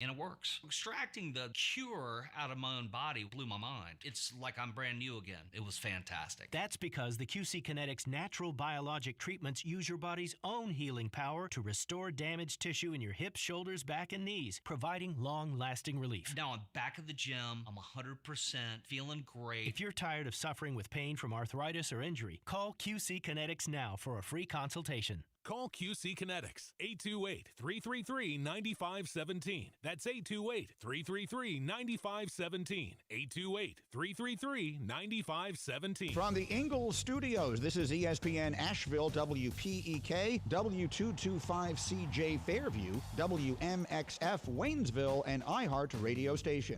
And it works. Extracting the cure out of my own body blew my mind. It's like I'm brand new again. It was fantastic. That's because the QC Kinetics natural biologic treatments use your body's own healing power to restore damaged tissue in your hips, shoulders, back, and knees, providing long-lasting relief. Now I'm back at the gym. I'm 100%, feeling great. If you're tired of suffering with pain from arthritis or injury, call QC Kinetics now for a free consultation. Call QC Kinetics, 828-333-9517. That's 828-333-9517. 828-333-9517. From the Ingles Studios, this is ESPN Asheville, WPEK, W225CJ Fairview, WMXF Waynesville, and iHeart Radio Station.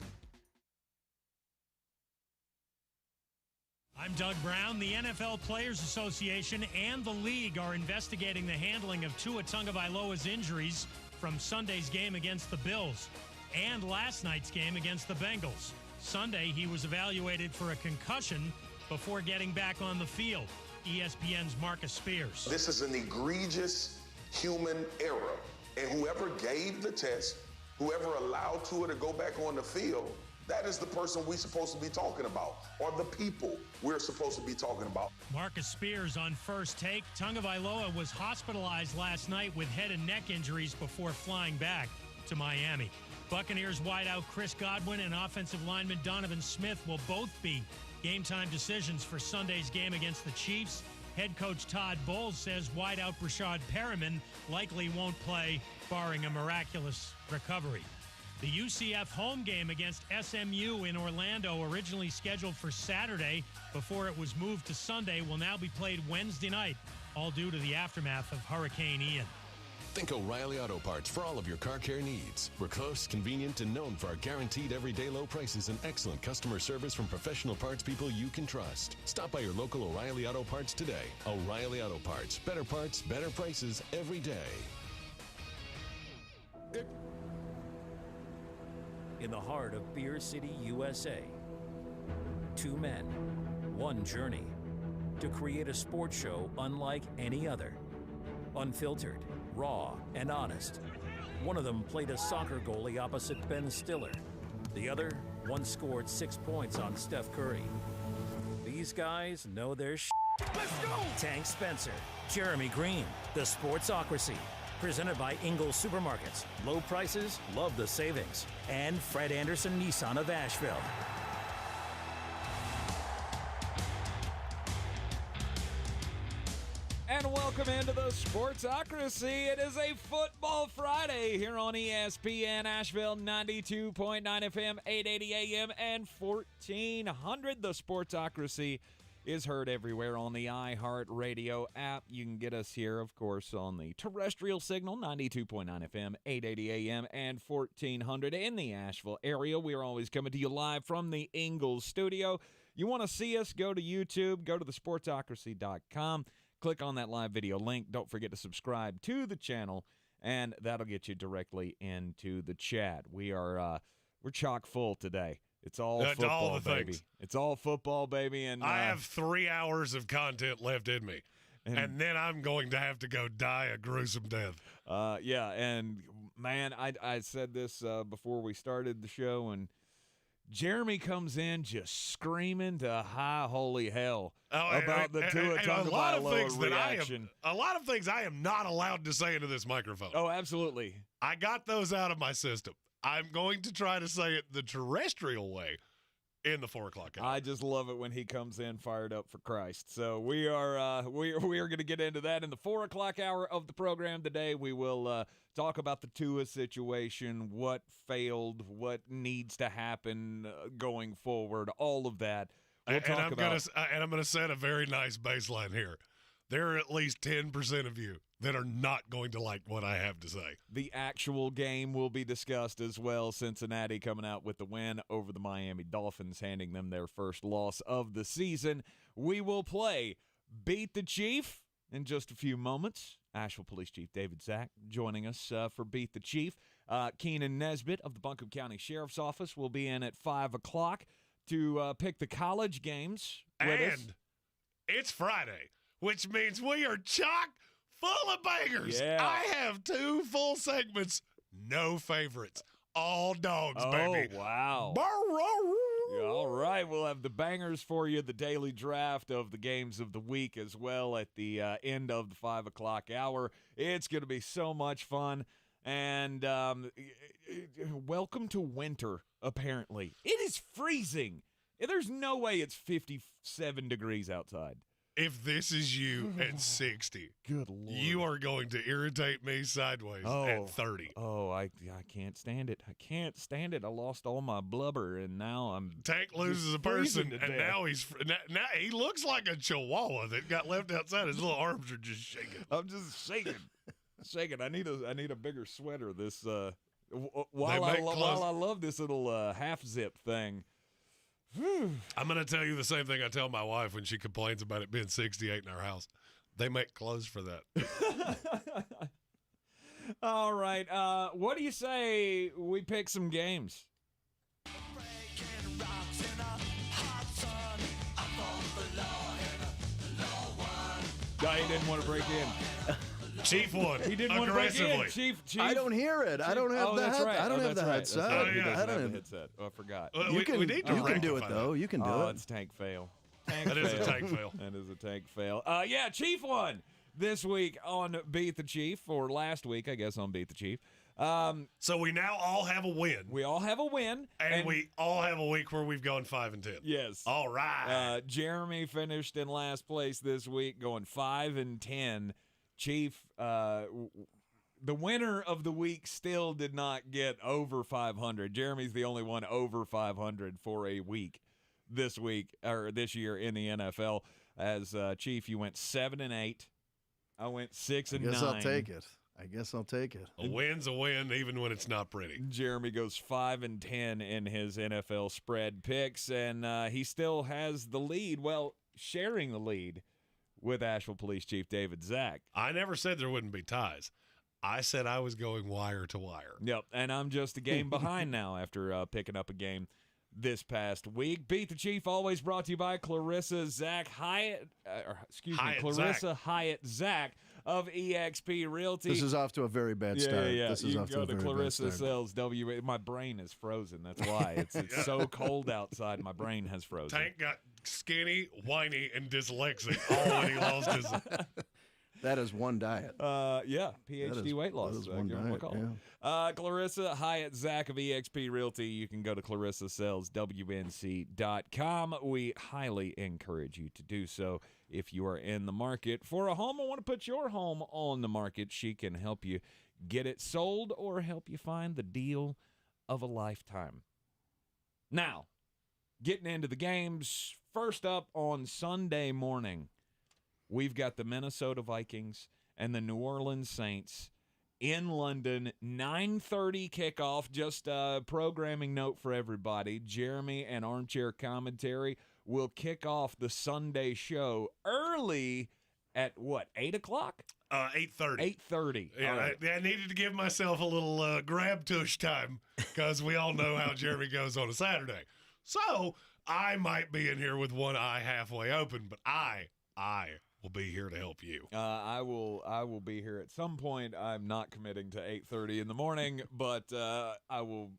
I'm Doug Brown. The NFL Players Association and the league are investigating the handling of Tua Tagovailoa's injuries from Sunday's game against the Bills and last night's game against the Bengals. Sunday, he was evaluated for a concussion before getting back on the field. ESPN's Marcus Spears. This is an egregious human error, and whoever gave the test, whoever allowed Tua to go back on the field, that is the person we're supposed to be talking about, or the people we're supposed to be talking about. Marcus Spears on First Take. Tagovailoa was hospitalized last night with head and neck injuries before flying back to Miami. Buccaneers wideout Chris Godwin and offensive lineman Donovan Smith will both be game-time decisions for Sunday's game against the Chiefs. Head coach Todd Bowles says wideout Brashad Perriman likely won't play, barring a miraculous recovery. The UCF home game against SMU in Orlando, originally scheduled for Saturday before it was moved to Sunday, will now be played Wednesday night, all due to the aftermath of Hurricane Ian. Think O'Reilly Auto Parts for all of your car care needs. We're close, convenient, and known for our guaranteed everyday low prices and excellent customer service from professional parts people you can trust. Stop by your local O'Reilly Auto Parts today. O'Reilly Auto Parts. Better parts, better prices every day. In the heart of Beer City, USA. Two men, one journey to create a sports show unlike any other. Unfiltered, raw, and honest. One of them played a soccer goalie opposite Ben Stiller. The other once scored 6 points on Steph Curry. These guys know their shit. Let's go! Tank Spencer, Jeremy Greene, The Sportsocracy. Presented by Ingles Supermarkets. Low prices, love the savings. And Fred Anderson Nissan of Asheville. And welcome into the Sportsocracy. It is a Football Friday here on ESPN Asheville, 92.9 FM, 880 AM, and 1400. The Sportsocracy is heard everywhere on the iHeart Radio app. You can get us here, of course, on the terrestrial signal, 92.9 FM, 880 AM, and 1400 in the Asheville area. We are always coming to you live from the Ingles Studio. You want to see us, go to YouTube, go to thesportsocracy.com, click on that live video link. Don't forget to subscribe to the channel, and that'll get you directly into the chat. We're chock full today. It's all football, all the baby. Things. It's all football, baby. And I have 3 hours of content left in me, and then I'm going to have to go die a gruesome death. Yeah, and man, I said this before we started the show, and Jeremy comes in just screaming to high holy hell about the Tua Tagovailoa reaction. A lot of things I am not allowed to say into this microphone. Oh, absolutely. I got those out of my system. I'm going to try to say it the terrestrial way in the 4 o'clock hour. I just love it when he comes in fired up for Christ. So we are going to get into that in the 4 o'clock hour of the program today. We will talk about the Tua situation, what failed, what needs to happen going forward, all of that. I'm going to set a very nice baseline here. There are at least 10% of you that are not going to like what I have to say. The actual game will be discussed as well. Cincinnati coming out with the win over the Miami Dolphins, handing them their first loss of the season. We will play Beat the Chief in just a few moments. Asheville Police Chief Zack joining us for Beat the Chief. Keenan Nesbitt of the Buncombe County Sheriff's Office will be in at 5 o'clock to pick the college games with us. And it's Friday, which means we are chock full of bangers. Yeah. I have 2 full segments, no favorites. all dogs, baby. Oh, wow. Barrow. Yeah, all right, we'll have the bangers for you, the daily draft of the games of the week as well at the end of the 5 o'clock hour. It's going to be so much fun. And welcome to winter, apparently. It is freezing. There's no way it's 57 degrees outside. If this is you at 60, good Lord, you are going to irritate me sideways at 30. Oh, I can't stand it. I can't stand it. I lost all my blubber, and now I'm Tank loses a person, and now he looks like a chihuahua that got left outside. His little arms are just shaking. I'm just shaking. I need a bigger sweater. This while I love this little half zip thing. I'm going to tell you the same thing I tell my wife when she complains about it being 68 in our house. They make clothes for that. All right. What do you say we pick some games? He didn't want to break in. Chief won. He didn't want to break in. Chief. I don't hear it. I don't have that's right. I don't have the headset. He doesn't have the headset. Oh, I forgot. You can do it, though. You can do it. It's tank fail. That is a tank fail. That is a tank fail. Yeah, Chief won this week on Beat the Chief, or last week, I guess, on Beat the Chief. So we now all have a win. We all have a win. And we all have a week where we've gone 5-10. Yes. All right. Jeremy finished in last place this week, going 5-10. Chief, the winner of the week still did not get over 500. Jeremy's the only one over 500 for a week this year in the NFL. As Chief, you went 7-8. I went 6-9. I guess I'll take it. A win's a win, even when it's not pretty. Jeremy goes 5-10 in his NFL spread picks, and he still has the lead. Well, sharing the lead with Asheville Police Chief David Zack. I never said there wouldn't be ties. I said I was going wire to wire. Yep, and I'm just a game behind now after picking up a game this past week. Beat the Chief, always brought to you by Clarissa Hyatt Zack of EXP Realty. This is off to a very bad start. Yeah. This is you off can go to a to very Clarissa bad start. Sells W. My brain is frozen. That's why. It's so cold outside. My brain has frozen. Tank got skinny, whiny, and dyslexic all when he lost his. That is one diet. PhD weight loss. That is one diet, yeah. Clarissa Hyatt Zack of EXP Realty. You can go to ClarissaSellsWNC.com. We highly encourage you to do so. If you are in the market for a home or want to put your home on the market, she can help you get it sold or help you find the deal of a lifetime. Now, getting into the games, first up on Sunday morning, we've got the Minnesota Vikings and the New Orleans Saints in London, 9:30 kickoff. Just a programming note for everybody. Jeremy and Armchair Commentary will kick off the Sunday show early at, 8 o'clock? 8:30. 8:30. Yeah, right. I needed to give myself a little grab tush time because we all know how Jeremy goes on a Saturday. So I might be in here with one eye halfway open, but I will be here to help you. I will be here at some point. I'm not committing to 8:30 in the morning, but I will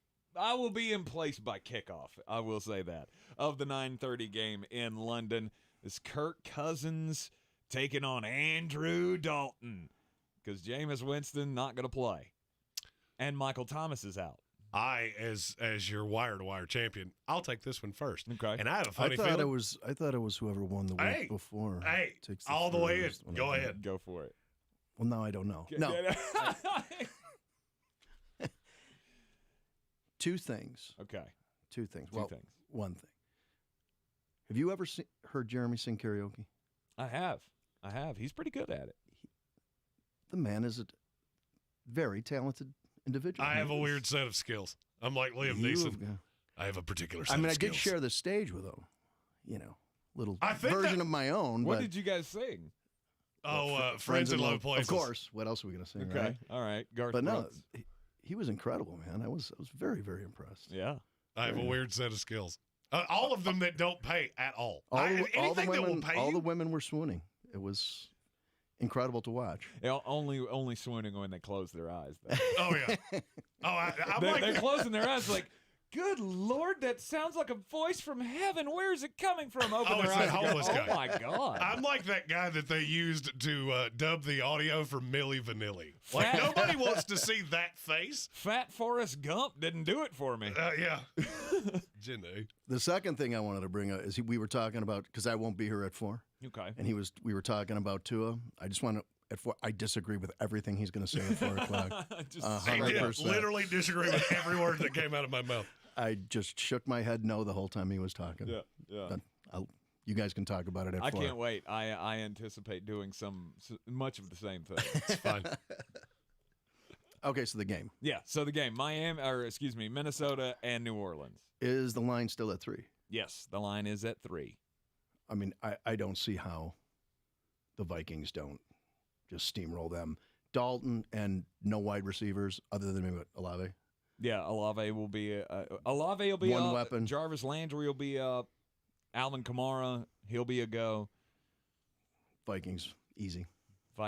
be in place by kickoff. I will say that. Of the 9:30 game in London is Kirk Cousins taking on Andrew Dalton because Jameis Winston not going to play, and Michael Thomas is out. I, as your wire-to-wire champion, I'll take this one first. Okay. And I have a funny feeling. I thought it was whoever won the week before. Hey, takes all the way in. Go ahead. Go for it. Well, now I don't know. No. Two things. Okay. Two things. Two things. One thing. Have you ever heard Jeremy sing karaoke? I have. He's pretty good at it. The man is a very talented individual. I have a weird set of skills. I'm like Liam Neeson. I have a particular set of skills. I did share the stage with him. Little version of my own. What did you guys sing? Friends in Low Places. Of course. What else are we going to sing? Okay. Right? All right. Garth but Brooks. No, he was incredible, man. I was very, very impressed. Yeah. I have a weird set of skills. All of them that don't pay at all. All Anything that will pay all you? the women were swooning. It was incredible to watch. Only swooning when they close their eyes, though. Oh, yeah. They're closing their eyes like, good Lord, that sounds like a voice from heaven. Where is it coming from? Open their eyes. Homeless guy. Oh, my God. I'm like that guy that they used to dub the audio for Milli Vanilli. Like, nobody wants to see that face. Fat Forrest Gump didn't do it for me. Yeah. Jenny. The second thing I wanted to bring up is we were talking about, because I won't be here at 4. Okay. And we were talking about Tua. I just want to, at 4, I disagree with everything he's going to say at 4 o'clock. 100%. Literally disagree with every word that came out of my mouth. I just shook my head no the whole time he was talking. Yeah. But you guys can talk about it at 4. I can't wait. I anticipate doing much of the same thing. It's fine. Okay, so the game. Yeah, so the game. Minnesota and New Orleans. Is the line still at 3? Yes, the line is at 3. I mean, I don't see how the Vikings don't just steamroll them. Dalton and no wide receivers other than maybe Olave. Yeah, Olave will be one up. weapon. Jarvis Landry will be up. Alvin Kamara, he'll be a go. Vikings easy. All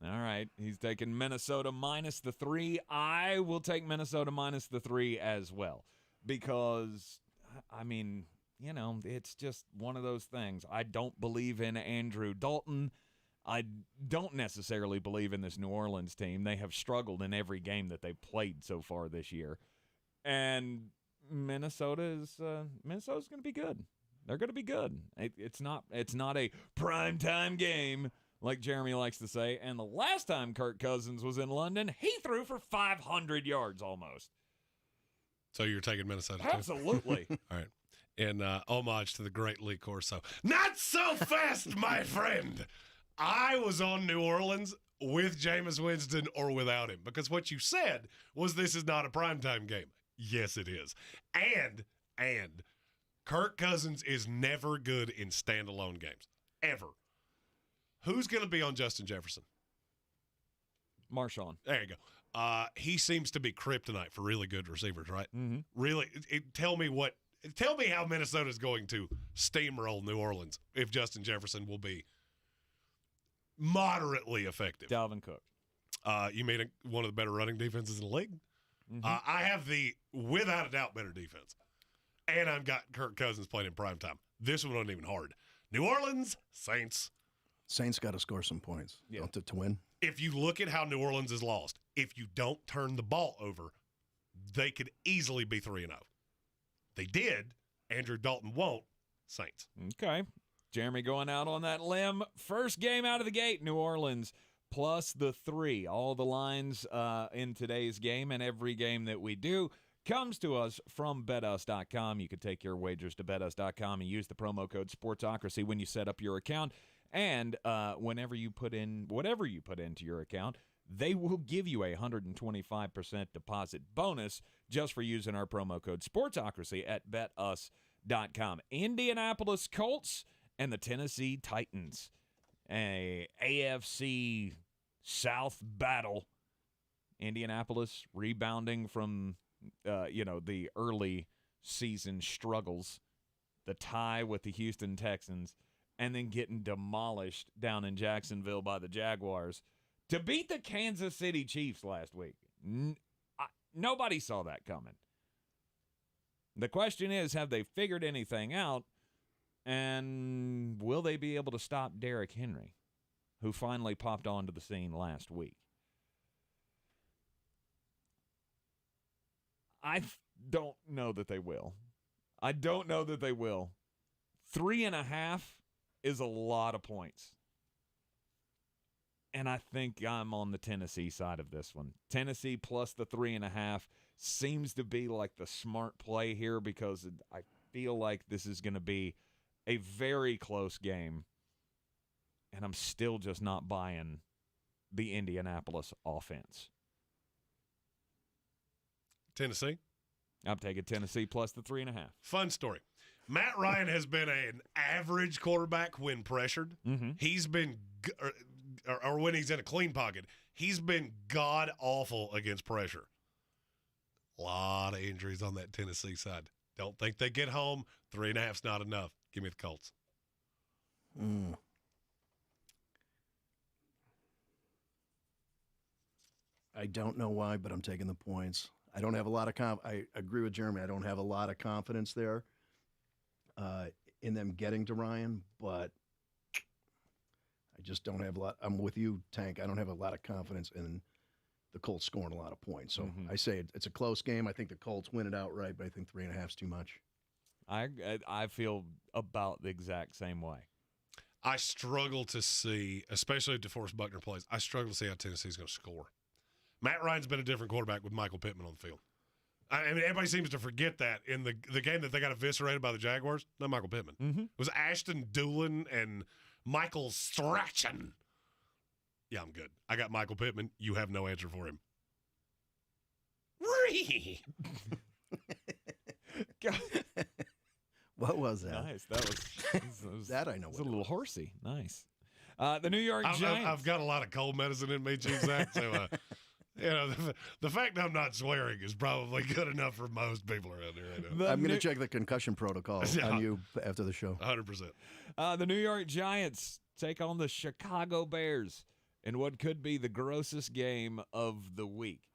right, he's taking Minnesota minus the 3. I will take Minnesota minus the 3 as well because, I mean, you know, it's just one of those things. I don't believe in Andrew Dalton. I don't necessarily believe in this New Orleans team. They have struggled in every game that they've played so far this year. And Minnesota's going to be good. They're going to be good. It's not a primetime game like Jeremy likes to say. And the last time Kirk Cousins was in London, he threw for 500 yards almost. So you're taking Minnesota too? Absolutely. All right. In homage to the great Lee Corso. Not so fast, my friend. I was on New Orleans with Jameis Winston or without him because what you said was this is not a primetime game. Yes, it is. And Kirk Cousins is never good in standalone games, ever. Who's going to be on Justin Jefferson? Marshawn. There you go. He seems to be kryptonite for really good receivers, right? Mm-hmm. Really, tell me how Minnesota's going to steamroll New Orleans if Justin Jefferson will be moderately effective. Dalvin Cook. You mean one of the better running defenses in the league? Mm-hmm. I have the, without a doubt, better defense. And I've got Kirk Cousins playing in primetime. This one wasn't even hard. New Orleans, Saints. Saints got to score some points to win. If you look at how New Orleans is lost, if you don't turn the ball over, they could easily be 3-0. They did. Andrew Dalton won't. Saints. Okay. Jeremy going out on that limb. First game out of the gate, New Orleans plus the 3. All the lines in today's game and every game that we do comes to us from BetUs.com. You can take your wagers to BetUs.com and use the promo code Sportsocracy when you set up your account. And whenever you put in whatever you put into your account, they will give you a 125% deposit bonus just for using our promo code Sportsocracy at BetUs.com. Indianapolis Colts and the Tennessee Titans. A AFC South battle. Indianapolis rebounding from the early season struggles, the tie with the Houston Texans, and then getting demolished down in Jacksonville by the Jaguars to beat the Kansas City Chiefs last week. Nobody saw that coming. The question is, have they figured anything out, and will they be able to stop Derrick Henry, who finally popped onto the scene last week? I don't know that they will. 3.5 is a lot of points. And I think I'm on the Tennessee side of this one. Tennessee plus the 3.5 seems to be like the smart play here because I feel like this is going to be a very close game. And I'm still just not buying the Indianapolis offense. Tennessee? I'm taking Tennessee plus the 3.5. Fun story. Matt Ryan has been an average quarterback when pressured. Mm-hmm. He's been, or when he's in a clean pocket, he's been god-awful against pressure. A lot of injuries on that Tennessee side. Don't think they get home. 3.5's not enough. Give me the Colts. I don't know why, but I'm taking the points. I don't have a lot of I agree with Jeremy. I don't have a lot of confidence there in them getting to Ryan, but I just don't have a lot. I'm with you, Tank. I don't have a lot of confidence in the Colts scoring a lot of points. So I say it's a close game. I think the Colts win it outright, but I think 3.5 is too much. I feel about the exact same way. I struggle to see, especially if DeForest Buckner plays, I struggle to see how Tennessee's going to score. Matt Ryan's been a different quarterback with Michael Pittman on the field. I mean, everybody seems to forget that in the game that they got eviscerated by the Jaguars, not Michael Pittman. It was Ashton Doolin and Michael Strachan. Yeah, I'm good. I got Michael Pittman. You have no answer for him. What was that? Nice. That was that I know. It's a little horsey. Nice. The New York Giants. I've got a lot of cold medicine in me, Chief Zack. So, the fact I'm not swearing is probably good enough for most people around here right now. I'm going to check the concussion protocol on you after the show. 100%. The New York Giants take on the Chicago Bears in what could be the grossest game of the week.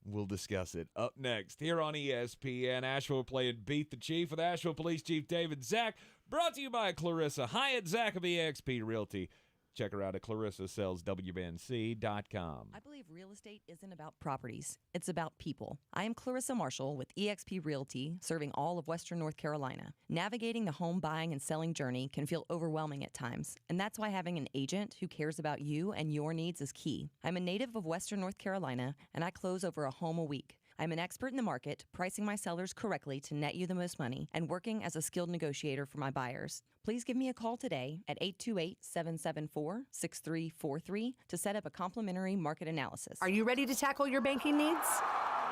We'll discuss it up next here on ESPN. Asheville playing Beat the Chief with Asheville Police Chief David Zack. Brought to you by Clarissa Hyatt Zack of eXp Realty. Check her out at ClarissaSellsWNC.com. I believe real estate isn't about properties. It's about people. I am Clarissa Marshall with eXp Realty, serving all of Western North Carolina. Navigating the home buying and selling journey can feel overwhelming at times, and that's why having an agent who cares about you and your needs is key. I'm a native of Western North Carolina, and I close over a home a week. I'm an expert in the market, pricing my sellers correctly to net you the most money, and working as a skilled negotiator for my buyers. Please give me a call today at 828-774-6343 to set up a complimentary market analysis. Are you ready to tackle your banking needs?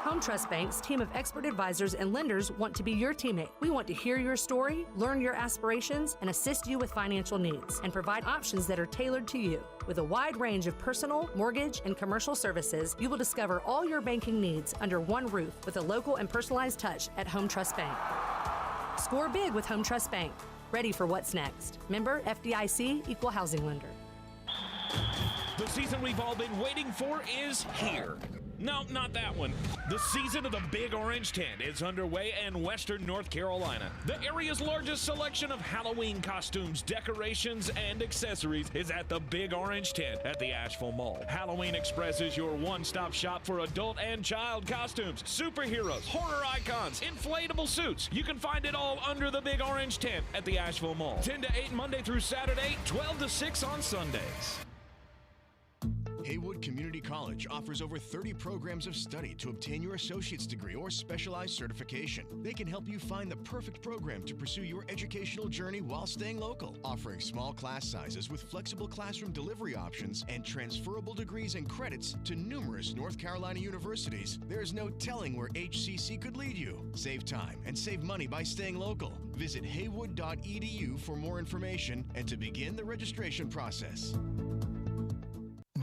Home Trust Bank's team of expert advisors and lenders want to be your teammate. We want to hear your story, learn your aspirations, and assist you with financial needs, and provide options that are tailored to you. With a wide range of personal, mortgage, and commercial services, you will discover all your banking needs under one roof with a local and personalized touch at Home Trust Bank. Score big with Home Trust Bank. Ready for what's next. Member FDIC, Equal Housing Lender. The season we've all been waiting for is here. No, not that one. The season of the Big Orange Tent is underway in Western North Carolina. The area's largest selection of Halloween costumes, decorations, and accessories is at the Big Orange Tent at the Asheville Mall. Halloween Express is your one-stop shop for adult and child costumes, superheroes, horror icons, inflatable suits. You can find it all under the Big Orange Tent at the Asheville Mall. 10 to 8 Monday through Saturday, 12 to 6 on Sundays. Haywood Community College offers over 30 programs of study to obtain your associate's degree or specialized certification. They can help you find the perfect program to pursue your educational journey while staying local, offering small class sizes with flexible classroom delivery options and transferable degrees and credits to numerous North Carolina universities. There's no telling where HCC could lead you. Save time and save money by staying local. Visit haywood.edu for more information and to begin the registration process.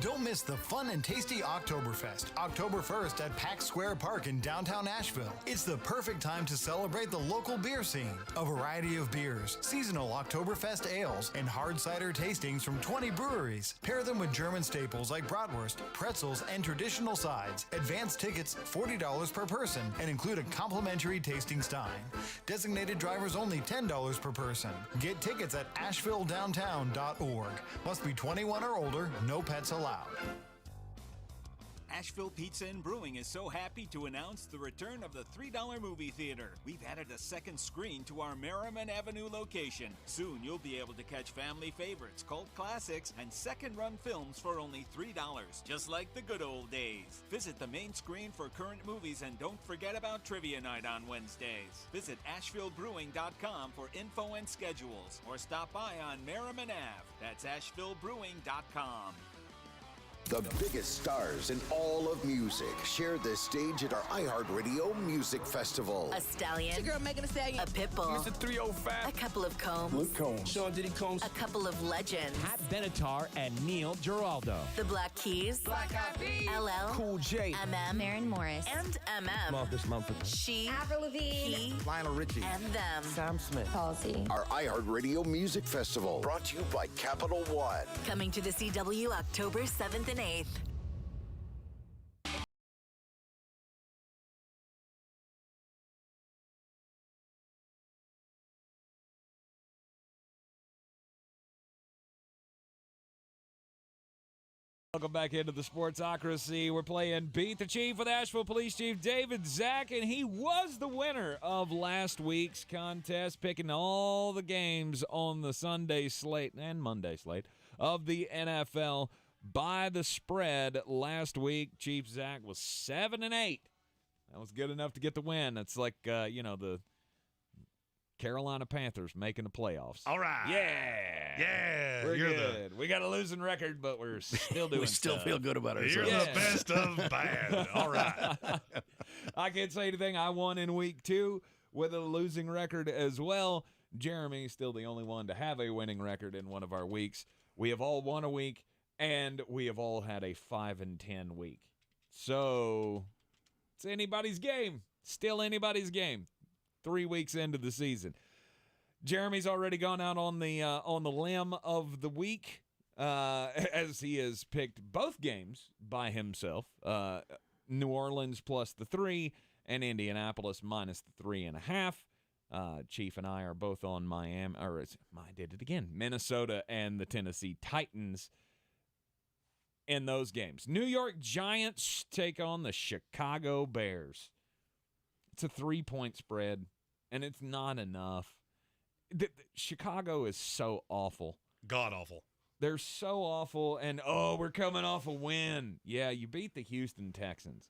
Don't miss the fun and tasty Oktoberfest, October 1st at Pack Square Park in downtown Asheville. It's the perfect time to celebrate the local beer scene. A variety of beers, seasonal Oktoberfest ales, and hard cider tastings from 20 breweries. Pair them with German staples like bratwurst, pretzels, and traditional sides. Advance tickets $40 per person and include a complimentary tasting stein. Designated drivers only $10 per person. Get tickets at ashevilledowntown.org. Must be 21 or older, no pets allowed. Asheville Pizza and Brewing is so happy to announce the return of the $3 movie theater. We've added a second screen to our Merriman Avenue location. Soon you'll be able to catch family favorites, cult classics, and second-run films for only $3, just like the good old days. Visit the main screen for current movies and don't forget about Trivia Night on Wednesdays. Visit AshevilleBrewing.com for info and schedules, or stop by on Merriman Ave. That's AshevilleBrewing.com. The biggest stars in all of music share this stage at our iHeartRadio Music Festival. A stallion. It's your girl Megan Thee Stallion. A pit bull. Mr. 305. A couple of Combs. Luke Combs. Sean Diddy Combs. A couple of legends. Pat Benatar and Neil Giraldo. The Black Keys. Black Eyed Peas. LL. Cool J. MM. Maren Morris. And MM. Marcus Mumford. She. Avril Lavigne. He. Lionel Richie. And them. Sam Smith. Halsey. Our iHeartRadio Music Festival, brought to you by Capital One. Coming to the CW October 7th and 8th. Welcome back into the Sportsocracy. We're playing Beat the Chief with Asheville Police Chief Zack, and he was the winner of last week's contest, picking all the games on the Sunday slate and Monday slate of the NFL by the spread last week. Chief Zack was 7-8. That was good enough to get the win. It's like, the Carolina Panthers making the playoffs. All right. Yeah. We're good. We got a losing record, but we're still doing We still feel good about ourselves. You're the best of bad. All right. I can't say anything. I won in week 2 with a losing record as well. Jeremy's still the only one to have a winning record in one of our weeks. We have all won a week, and we have all had a 5-10 week. So it's anybody's game. Still anybody's game. 3 weeks into the season. Jeremy's already gone out on the limb of the week as he has picked both games by himself. New Orleans plus the 3 and Indianapolis minus the 3.5. Chief and I are both on Minnesota and the Tennessee Titans in those games. New York Giants take on the Chicago Bears. It's a 3-point spread, and it's not enough. Chicago is so awful. God awful. They're so awful, and, we're coming off a win. Yeah, you beat the Houston Texans.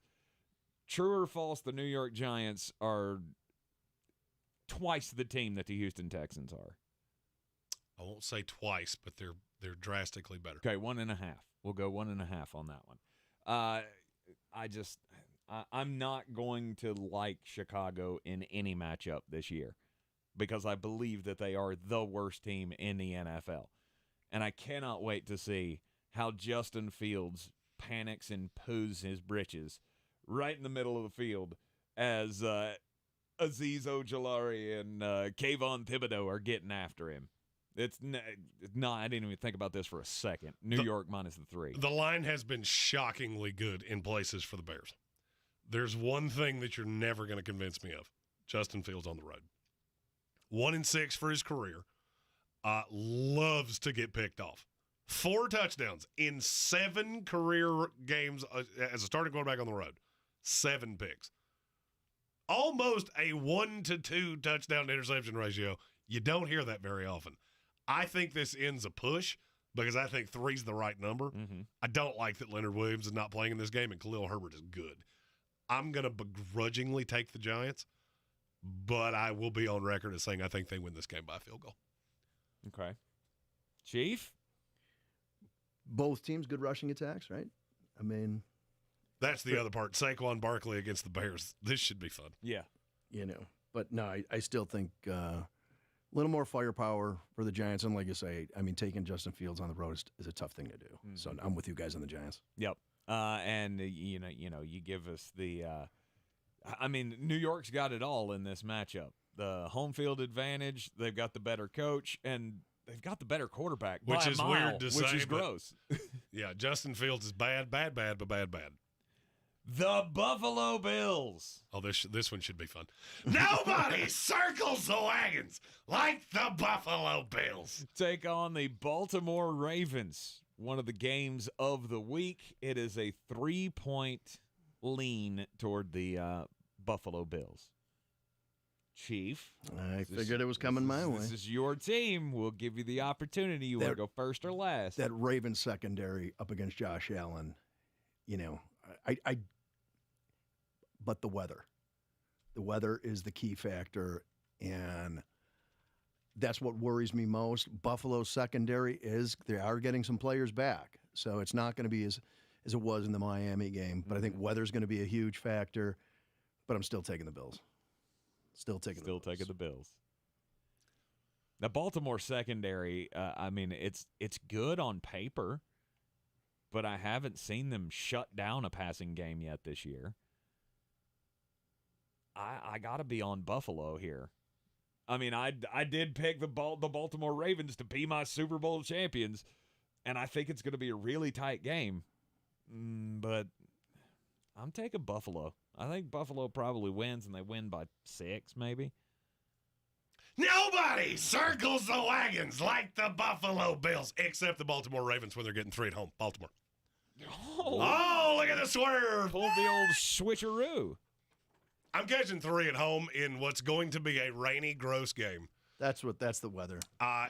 True or false, the New York Giants are twice the team that the Houston Texans are. I won't say twice, but they're drastically better. Okay, 1.5. We'll go 1.5 on that one. I'm not going to like Chicago in any matchup this year because I believe that they are the worst team in the NFL. And I cannot wait to see how Justin Fields panics and poos his britches right in the middle of the field as Azeez Ojulari and Kayvon Thibodeau are getting after him. It's not. I didn't even think about this for a second. New York minus the 3. The line has been shockingly good in places for the Bears. There's one thing that you're never going to convince me of. Justin Fields on the road. 1-6 for his career. Loves to get picked off. 4 touchdowns in 7 career games as a starting quarterback on the road. 7 picks. Almost a 1-to-2 touchdown to interception ratio. You don't hear that very often. I think this ends a push because I think 3's the right number. Mm-hmm. I don't like that Leonard Williams is not playing in this game and Khalil Herbert is good. I'm going to begrudgingly take the Giants, but I will be on record as saying I think they win this game by a field goal. Okay. Chief? Both teams, good rushing attacks, right? I mean, that's the other part. Saquon Barkley against the Bears. This should be fun. Yeah. But no, I still think a little more firepower for the Giants. And like you say, I mean, taking Justin Fields on the road is a tough thing to do. Mm-hmm. So I'm with you guys on the Giants. Yep. And you give us the New York's got it all in this matchup. The home field advantage, they've got the better coach, and they've got the better quarterback, which is weird to say, which is gross. Yeah, Justin Fields is bad, but bad. The Buffalo Bills. Oh, this one should be fun. Nobody circles the wagons like the Buffalo Bills. Take on the Baltimore Ravens. One of the games of the week. It is a 3-point lean toward the Buffalo Bills. Chief. I figured it was coming my way. This is your team. We'll give you the opportunity. You want to go first or last? That Ravens secondary up against Josh Allen, but the weather. The weather is the key factor, and that's what worries me most. Buffalo's secondary they are getting some players back, so it's not going to be as it was in the Miami game. But I think weather's going to be a huge factor, but I'm still taking the Bills. Still taking the Bills. The Baltimore secondary, it's good on paper, but I haven't seen them shut down a passing game yet this year. I got to be on Buffalo here. I mean, I did pick the Baltimore Ravens to be my Super Bowl champions, and I think it's going to be a really tight game. But I'm taking Buffalo. I think Buffalo probably wins, and they win by 6, maybe. Nobody circles the wagons like the Buffalo Bills, except the Baltimore Ravens when they're getting 3 at home. Baltimore. Oh, look at the swerve. Pulled the old switcheroo. I'm catching 3 at home in what's going to be a rainy, gross game. That's the weather. I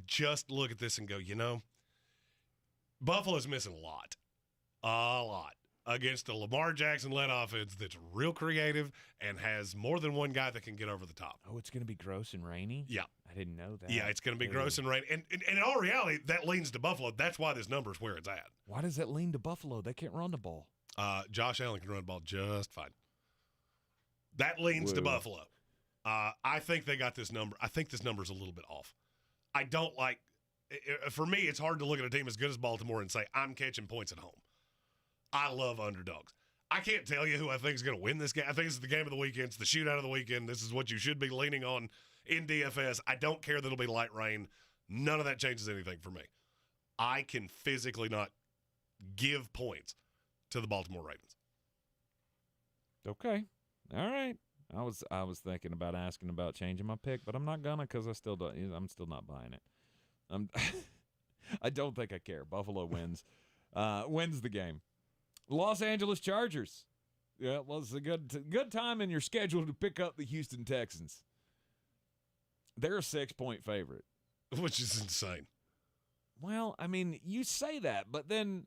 just look at this and go, Buffalo's missing a lot against a Lamar Jackson-led offense that's real creative and has more than one guy that can get over the top. Oh, it's going to be gross and rainy? Yeah. I didn't know that. Yeah, it's going to be gross and rainy. And in all reality, that leans to Buffalo. That's why this number's where it's at. Why does that lean to Buffalo? They can't run the ball. Josh Allen can run the ball just fine. That leans to Buffalo. I think they got this number. I think this number's a little bit off. I don't like – for me, it's hard to look at a team as good as Baltimore and say, I'm catching points at home. I love underdogs. I can't tell you who I think is going to win this game. I think this is the game of the weekend. It's the shootout of the weekend. This is what you should be leaning on in DFS. I don't care that it'll be light rain. None of that changes anything for me. I can physically not give points to the Baltimore Ravens. Okay. All right. I was thinking about asking about changing my pick, but I'm not gonna because I'm still not buying it. I don't think I care. Buffalo wins the game. Los Angeles Chargers. Yeah, well, it's a good time in your schedule to pick up the Houston Texans. They're a 6-point favorite, which is insane. Well, I mean, you say that, but then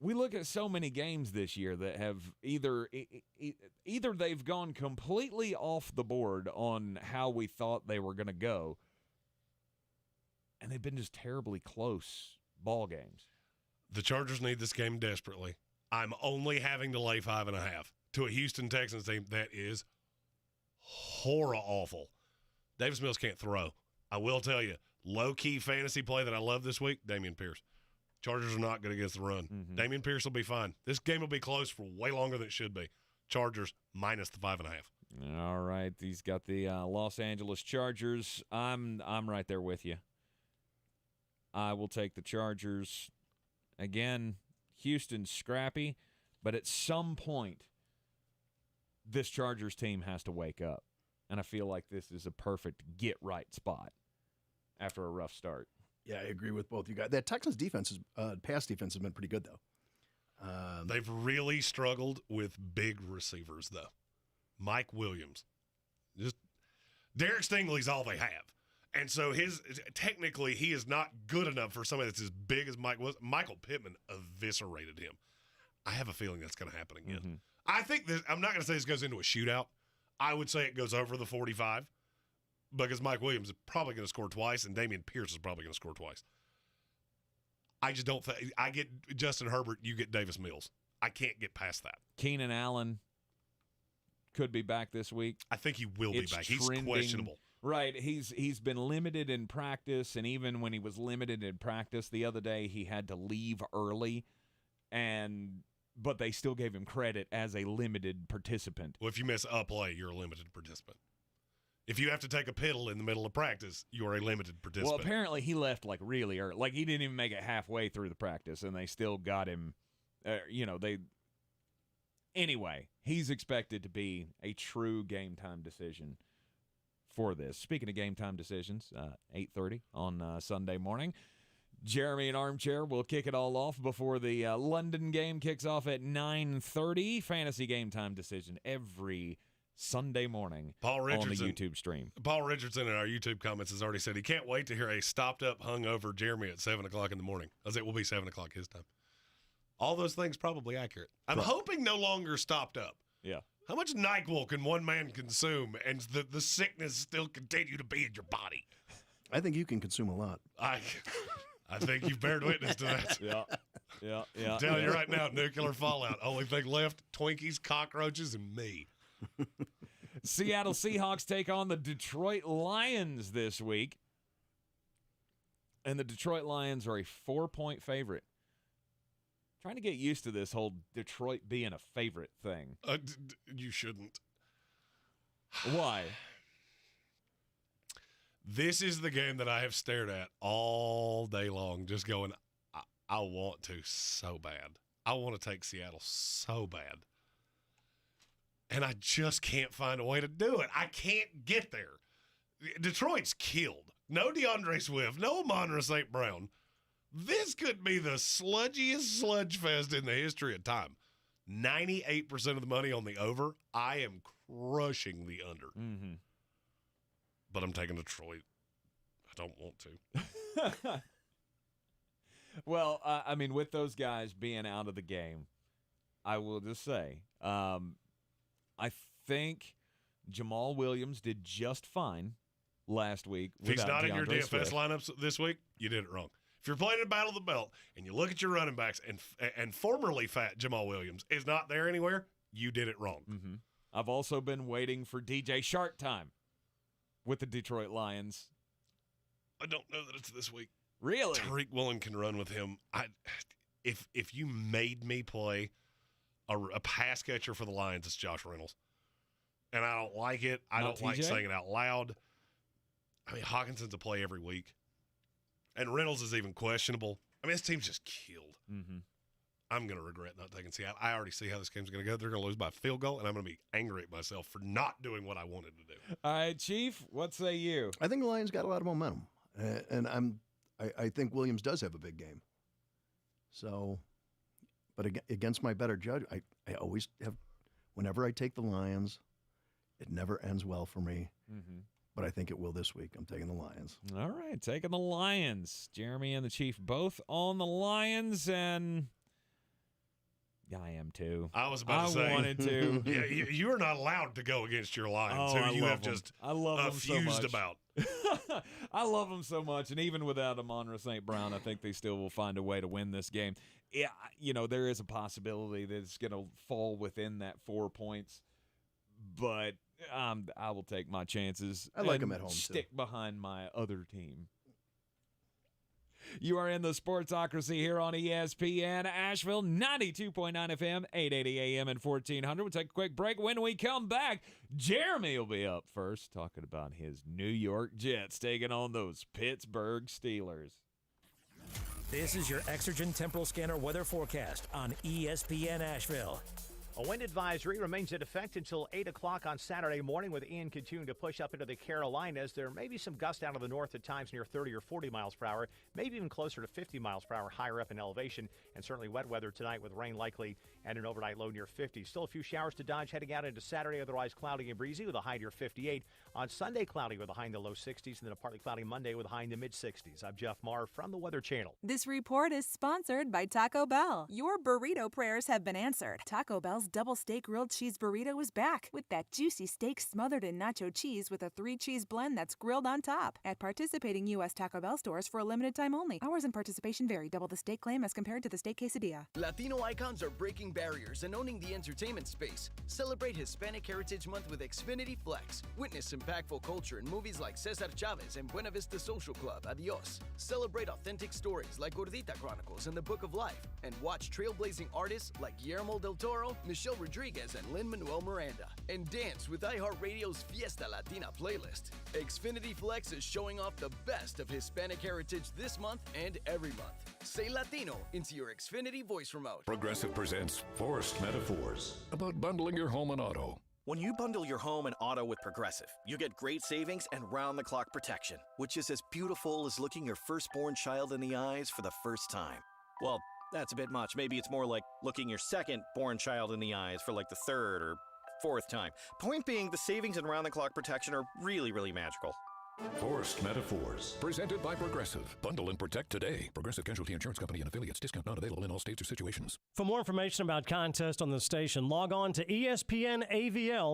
we look at so many games this year that have either they've gone completely off the board on how we thought they were going to go, and they've been just terribly close ball games. The Chargers need this game desperately. I'm only having to lay 5.5 to a Houston Texans team that is awful. Davis Mills can't throw. I will tell you, low-key fantasy play that I love this week, Dameon Pierce. Chargers are not good against the run. Mm-hmm. Dameon Pierce will be fine. This game will be close for way longer than it should be. Chargers minus the 5.5. All right, he's got the Los Angeles Chargers. I'm right there with you. I will take the Chargers. Again, Houston's scrappy, but at some point, this Chargers team has to wake up. And I feel like this is a perfect get-right spot after a rough start. Yeah, I agree with both you guys. That Texans defense, pass defense has been pretty good, though. They've really struggled with big receivers, though. Mike Williams. Just Derek Stingley's all they have. And so technically he is not good enough for somebody that's as big as Mike was. Michael Pittman eviscerated him. I have a feeling that's going to happen again. Mm-hmm. I think this, I'm not going to say this goes into a shootout. I would say it goes over the 45 because Mike Williams is probably going to score twice and Dameon Pierce is probably going to score twice. I just don't think – I get Justin Herbert, you get Davis Mills. I can't get past that. Keenan Allen could be back this week. I think he will be back. He's questionable. Right. He's been limited in practice, and even when he was limited in practice the other day, he had to leave early, but they still gave him credit as a limited participant. Well, if you miss a play, you're a limited participant. If you have to take a piddle in the middle of practice, you're a limited participant. Well, apparently he left like really early. Like he didn't even make it halfway through the practice, and they still got him. Anyway, he's expected to be a true game time decision for this. Speaking of game time decisions, 8:30 on Sunday morning. Jeremy and Armchair will kick it all off before the London game kicks off at 9:30. Fantasy game time decision every Sunday morning on the YouTube stream. Paul Richardson in our YouTube comments has already said he can't wait to hear a stopped-up, hungover Jeremy at 7 o'clock in the morning. I say it will be 7 o'clock his time. All those things probably accurate. I'm hoping no longer stopped up. Yeah. How much NyQuil can one man consume and the sickness still continue to be in your body? I think you can consume a lot. I think you've bared witness to that. Yeah. I'm telling you right now, nuclear fallout. Only thing left, Twinkies, cockroaches, and me. Seattle Seahawks take on the Detroit Lions this week. And the Detroit Lions are a 4-point favorite. Trying to get used to this whole Detroit being a favorite thing. You shouldn't. Why? This is the game that I have stared at all day long, just going, I want to so bad. I want to take Seattle so bad. And I just can't find a way to do it. I can't get there. Detroit's killed. No DeAndre Swift, no Amon-Ra St. Brown. This could be the sludgiest sludge fest in the history of time. 98% of the money on the over. I am crushing the under. Mm-hmm. But I'm taking Detroit. I don't want to. Well, I mean, with those guys being out of the game, I will just say, I think Jamal Williams did just fine last week. If he's not in your DFS Swift. lineups this week, you did it wrong. If you're playing in Battle of the Belt and you look at your running backs and formerly fat Jamal Williams is not there anywhere, you did it wrong. Mm-hmm. I've also been waiting for DJ Shark time with the Detroit Lions. I don't know that it's this week. Really? Tariq Woolen can run with him. If you made me play a pass catcher for the Lions, it's Josh Reynolds. And I don't like it. I don't like saying it out loud. I mean, Hawkinson's a play every week. And Reynolds is even questionable. I mean, this team's just killed. Mm-hmm. I'm going to regret not taking Seattle. I already see how this game's going to go. They're going to lose by a field goal, and I'm going to be angry at myself for not doing what I wanted to do. All right, Chief, what say you? I think the Lions got a lot of momentum. And I think Williams does have a big game. So, but against my better judge, I always have, whenever I take the Lions, it never ends well for me. Mm-hmm. But I think it will this week. I'm taking the Lions. All right, taking the Lions. Jeremy and the Chief both on the Lions, and I am too. I was about to say. I wanted to. Yeah, you are not allowed to go against your Lions, who you have just fused about. I love them so much, and even without Amon-Ra St. Brown, I think they still will find a way to win this game. Yeah, there is a possibility that it's going to fall within that 4 points, but I will take my chances. I like them at home, stick behind my other team. You are in the Sportsocracy here on ESPN Asheville, 92.9 FM, 880 AM, and 1400. We'll take a quick break. When we come back, Jeremy will be up first talking about his New York Jets taking on those Pittsburgh Steelers. This is your Exergen Temporal Scanner weather forecast on ESPN Asheville. A wind advisory remains in effect until 8 o'clock on Saturday morning, with Ian continuing to push up into the Carolinas. There may be some gusts out of the north at times near 30 or 40 miles per hour, maybe even closer to 50 miles per hour higher up in elevation, and certainly wet weather tonight with rain likely and an overnight low near 50. Still a few showers to dodge heading out into Saturday, otherwise cloudy and breezy with a high near 58. On Sunday, cloudy with a high in the low 60s, and then a partly cloudy Monday with a high in the mid-60s. I'm Jeff Marr from the Weather Channel. This report is sponsored by Taco Bell. Your burrito prayers have been answered. Taco Bell's double steak grilled cheese burrito is back with that juicy steak smothered in nacho cheese with a 3-cheese blend that's grilled on top. At participating U.S. Taco Bell stores for a limited time only. Hours and participation vary. Double the steak claim as compared to the steak quesadilla. Latino icons are breaking barriers and owning the entertainment space. Celebrate Hispanic Heritage Month with Xfinity Flex. Witness impactful culture in movies like Cesar Chavez and Buena Vista Social Club, Adios. Celebrate authentic stories like Gordita Chronicles and The Book of Life. And watch trailblazing artists like Guillermo del Toro, Michelle Rodriguez, and Lin-Manuel Miranda. And dance with iHeartRadio's Fiesta Latina playlist. Xfinity Flex is showing off the best of Hispanic heritage this month and every month. Say Latino into your Xfinity voice remote. Progressive presents Forced Metaphors about bundling your home and auto. When you bundle your home and auto with Progressive, you get great savings and round-the-clock protection, which is as beautiful as looking your firstborn child in the eyes for the first time. Well, that's a bit much. Maybe it's more like looking your second-born child in the eyes for like the third or fourth time. Point being, the savings and round-the-clock protection are really, really magical. Forced Metaphors, presented by Progressive. Bundle and protect today. Progressive Casualty Insurance Company and affiliates. Discount not available in all states or situations. For more information about contests on the station, log on to espnavl.com.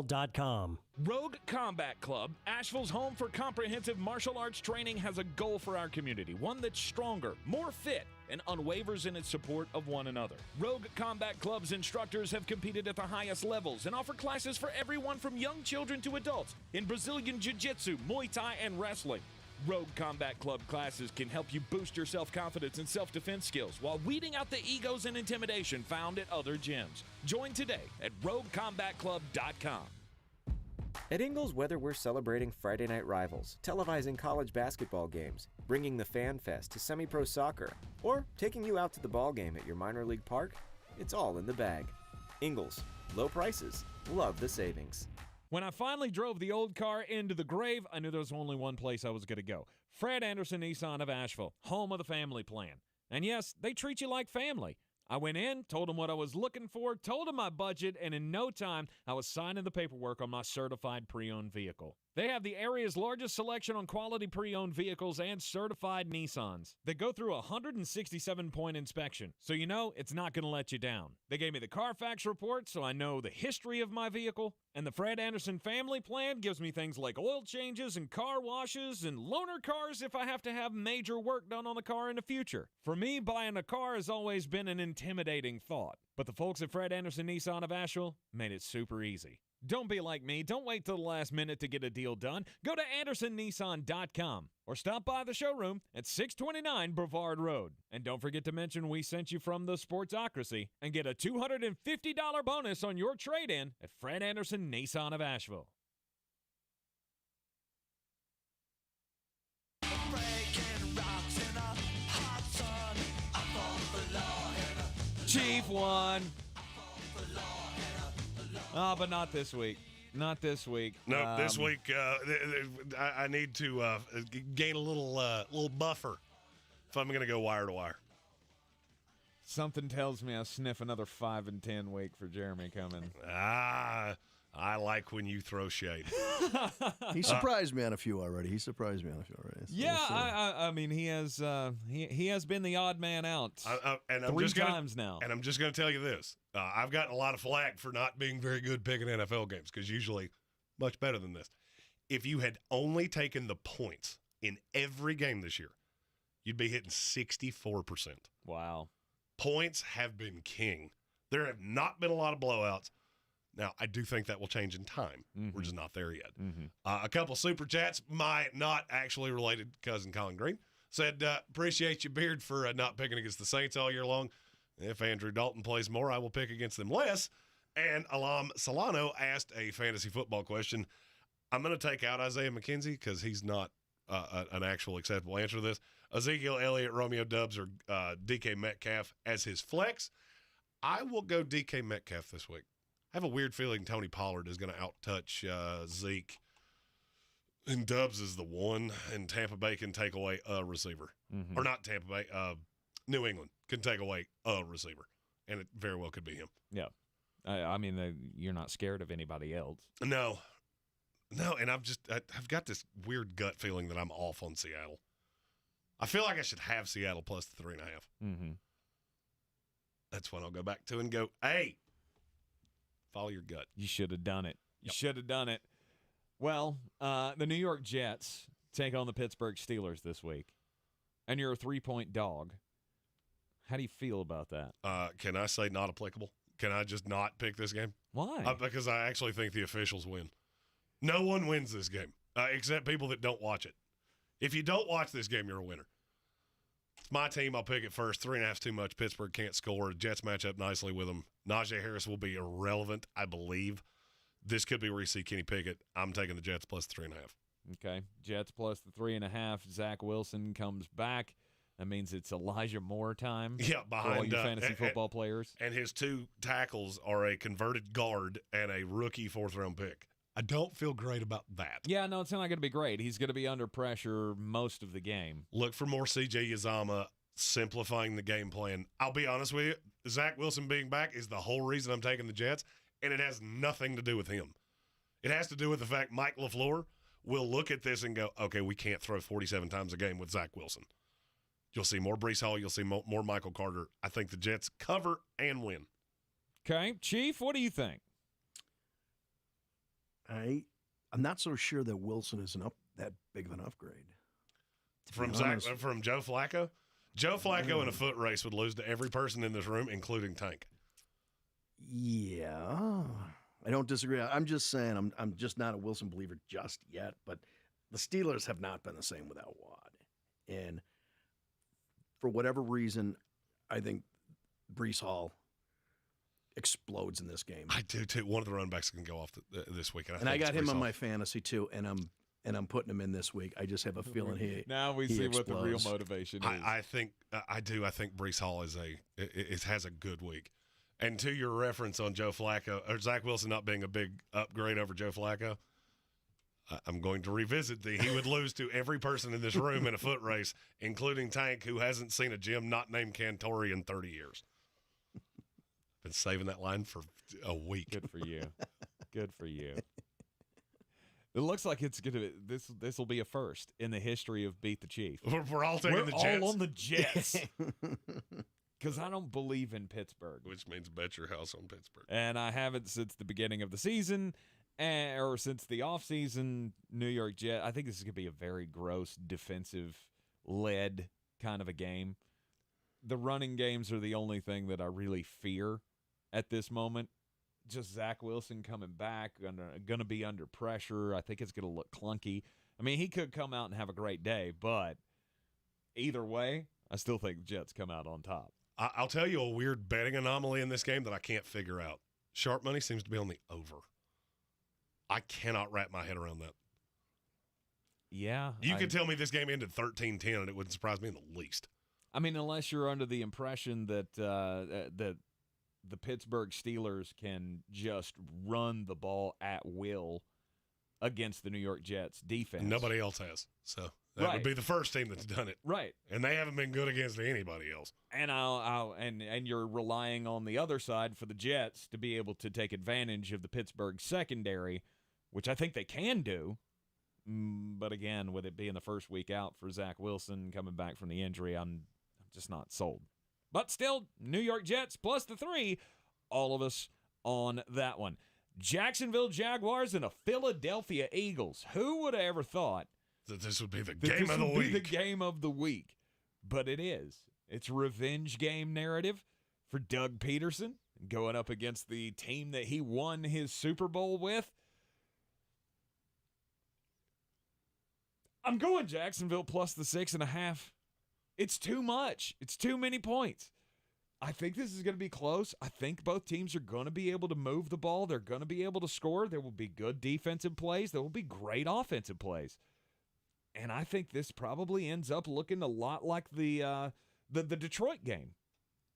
Rogue Combat Club, Asheville's home for comprehensive martial arts training, has a goal for our community, one that's stronger, more fit, and unwavers in its support of one another. Rogue Combat Club's instructors have competed at the highest levels and offer classes for everyone from young children to adults in Brazilian Jiu-Jitsu, Muay Thai, and wrestling. Rogue Combat Club classes can help you boost your self-confidence and self-defense skills while weeding out the egos and intimidation found at other gyms. Join today at roguecombatclub.com. At Ingles, whether we're celebrating Friday night rivals, televising college basketball games, bringing the Fan Fest to semi-pro soccer, or taking you out to the ball game at your minor league park, it's all in the bag. Ingles, low prices, love the savings. When I finally drove the old car into the grave, I knew there was only one place I was going to go. Fred Anderson Nissan of Asheville, home of the family plan. And yes, they treat you like family. I went in, told them what I was looking for, told them my budget, and in no time, I was signing the paperwork on my certified pre-owned vehicle. They have the area's largest selection on quality pre-owned vehicles and certified Nissans. They go through a 167-point inspection, so you know it's not going to let you down. They gave me the Carfax report, so I know the history of my vehicle. And the Fred Anderson family plan gives me things like oil changes and car washes and loaner cars if I have to have major work done on the car in the future. For me, buying a car has always been an intimidating thought. But the folks at Fred Anderson Nissan of Asheville made it super easy. Don't be like me. Don't wait till the last minute to get a deal done. Go to AndersonNissan.com or stop by the showroom at 629 Brevard Road. And don't forget to mention we sent you from the Sportsocracy and get a $250 bonus on your trade-in at Fred Anderson Nissan of Asheville. Chief won. Oh, but not this week. Not this week. No, this week I need to gain a little buffer if I'm going to go wire to wire. Something tells me I'll sniff another 5-10 week for Jeremy coming. I like when you throw shade. He surprised me on a few already. So yeah, I mean, he has been the odd man out three times now. And I'm just going to tell you this. I've gotten a lot of flack for not being very good picking NFL games because usually much better than this. If you had only taken the points in every game this year, you'd be hitting 64%. Wow. Points have been king. There have not been a lot of blowouts. Now, I do think that will change in time. Mm-hmm. We're just not there yet. Mm-hmm. A couple super chats. My not actually related cousin Colin Greene said, appreciate you, Beard, for not picking against the Saints all year long. If Andrew Dalton plays more, I will pick against them less. And Alam Solano asked a fantasy football question. I'm going to take out Isaiah McKenzie because he's not an actual acceptable answer to this. Ezekiel Elliott, Romeo Doubs, or DK Metcalf as his flex. I will go DK Metcalf this week. I have a weird feeling Tony Pollard is going to outtouch Zeke. And Doubs is the one, and Tampa Bay can take away a receiver. Mm-hmm. Or not Tampa Bay, New England can take away a receiver. And it very well could be him. Yeah. I mean, you're not scared of anybody else. No, and I've got this weird gut feeling that I'm off on Seattle. I feel like I should have Seattle plus the 3.5. Mm-hmm. That's when I'll go back to and go, hey, follow your gut. You should have done it. You should have done it. Well, the New York Jets take on the Pittsburgh Steelers this week, and you're a 3-point dog. How do you feel about that? Can I say not applicable? Can I just not pick this game? Why? Because I actually think the officials win. No one wins this game except people that don't watch it. If you don't watch this game, you're a winner. It's my team. I'll pick it first. 3.5's too much. Pittsburgh can't score. Jets match up nicely with them. Najee Harris will be irrelevant, I believe. This could be where you see Kenny Pickett. I'm taking the Jets plus 3.5. Okay. Jets plus the 3.5. Zach Wilson comes back. That means it's Elijah Moore time. Yeah, behind for all you fantasy football players. And his two tackles are a converted guard and a rookie 4th-round pick. I don't feel great about that. Yeah, no, it's not going to be great. He's going to be under pressure most of the game. Look for more C.J. Uzomah simplifying the game plan. I'll be honest with you, Zach Wilson being back is the whole reason I'm taking the Jets, and it has nothing to do with him. It has to do with the fact Mike LaFleur will look at this and go, okay, we can't throw 47 times a game with Zach Wilson. You'll see more Breece Hall. You'll see more Michael Carter. I think the Jets cover and win. Okay. Chief, what do you think? I'm not so sure that Wilson is that big of an upgrade. From Joe Flacco? Joe Flacco in a foot race would lose to every person in this room, including Tank. Yeah. I don't disagree. I'm just saying I'm just not a Wilson believer just yet, but the Steelers have not been the same without Watt. And for whatever reason, I think Breece Hall explodes in this game. I do too. One of the running backs can go off this week, and I got him on my fantasy too, and I'm putting him in this week. I just have a feeling now we see explodes. what the real motivation is. I think Breece Hall has a good week. And to your reference on Joe Flacco or Zach Wilson not being a big upgrade over Joe Flacco, I'm going to revisit he would lose to every person in this room in a foot race, including Tank, who hasn't seen a gym not named Cantori in 30 years. Been saving that line for a week. Good for you. Good for you. It looks like it's going to this will be a first in the history of Beat the Chief. We're all taking the Jets. We're all on the Jets. Because I don't believe in Pittsburgh. Which means bet your house on Pittsburgh. And I haven't since the beginning of the season. Or since the offseason, New York Jets. I think this is going to be a very gross defensive-led kind of a game. The running games are the only thing that I really fear at this moment. Just Zach Wilson coming back, going to be under pressure. I think it's going to look clunky. I mean, he could come out and have a great day, but either way, I still think the Jets come out on top. I'll tell you a weird betting anomaly in this game that I can't figure out. Sharp money seems to be on the over. I cannot wrap my head around that. Yeah. You could tell me this game ended 13-10, and it wouldn't surprise me in the least. I mean, unless you're under the impression that the Pittsburgh Steelers can just run the ball at will against the New York Jets defense. Nobody else has. So that would be the first team that's done it. Right. And they haven't been good against anybody else. And and you're relying on the other side for the Jets to be able to take advantage of the Pittsburgh secondary, which I think they can do. But again, with it being the first week out for Zach Wilson coming back from the injury, I'm just not sold. But still, New York Jets plus the 3, all of us on that one. Jacksonville Jaguars and a Philadelphia Eagles. Who would have ever thought that this would be the game of the week? The game of the week. But it is. It's revenge game narrative for Doug Peterson going up against the team that he won his Super Bowl with. I'm going Jacksonville plus the 6.5. It's too much. It's too many points. I think this is going to be close. I think both teams are going to be able to move the ball. They're going to be able to score. There will be good defensive plays. There will be great offensive plays. And I think this probably ends up looking a lot like the Detroit game.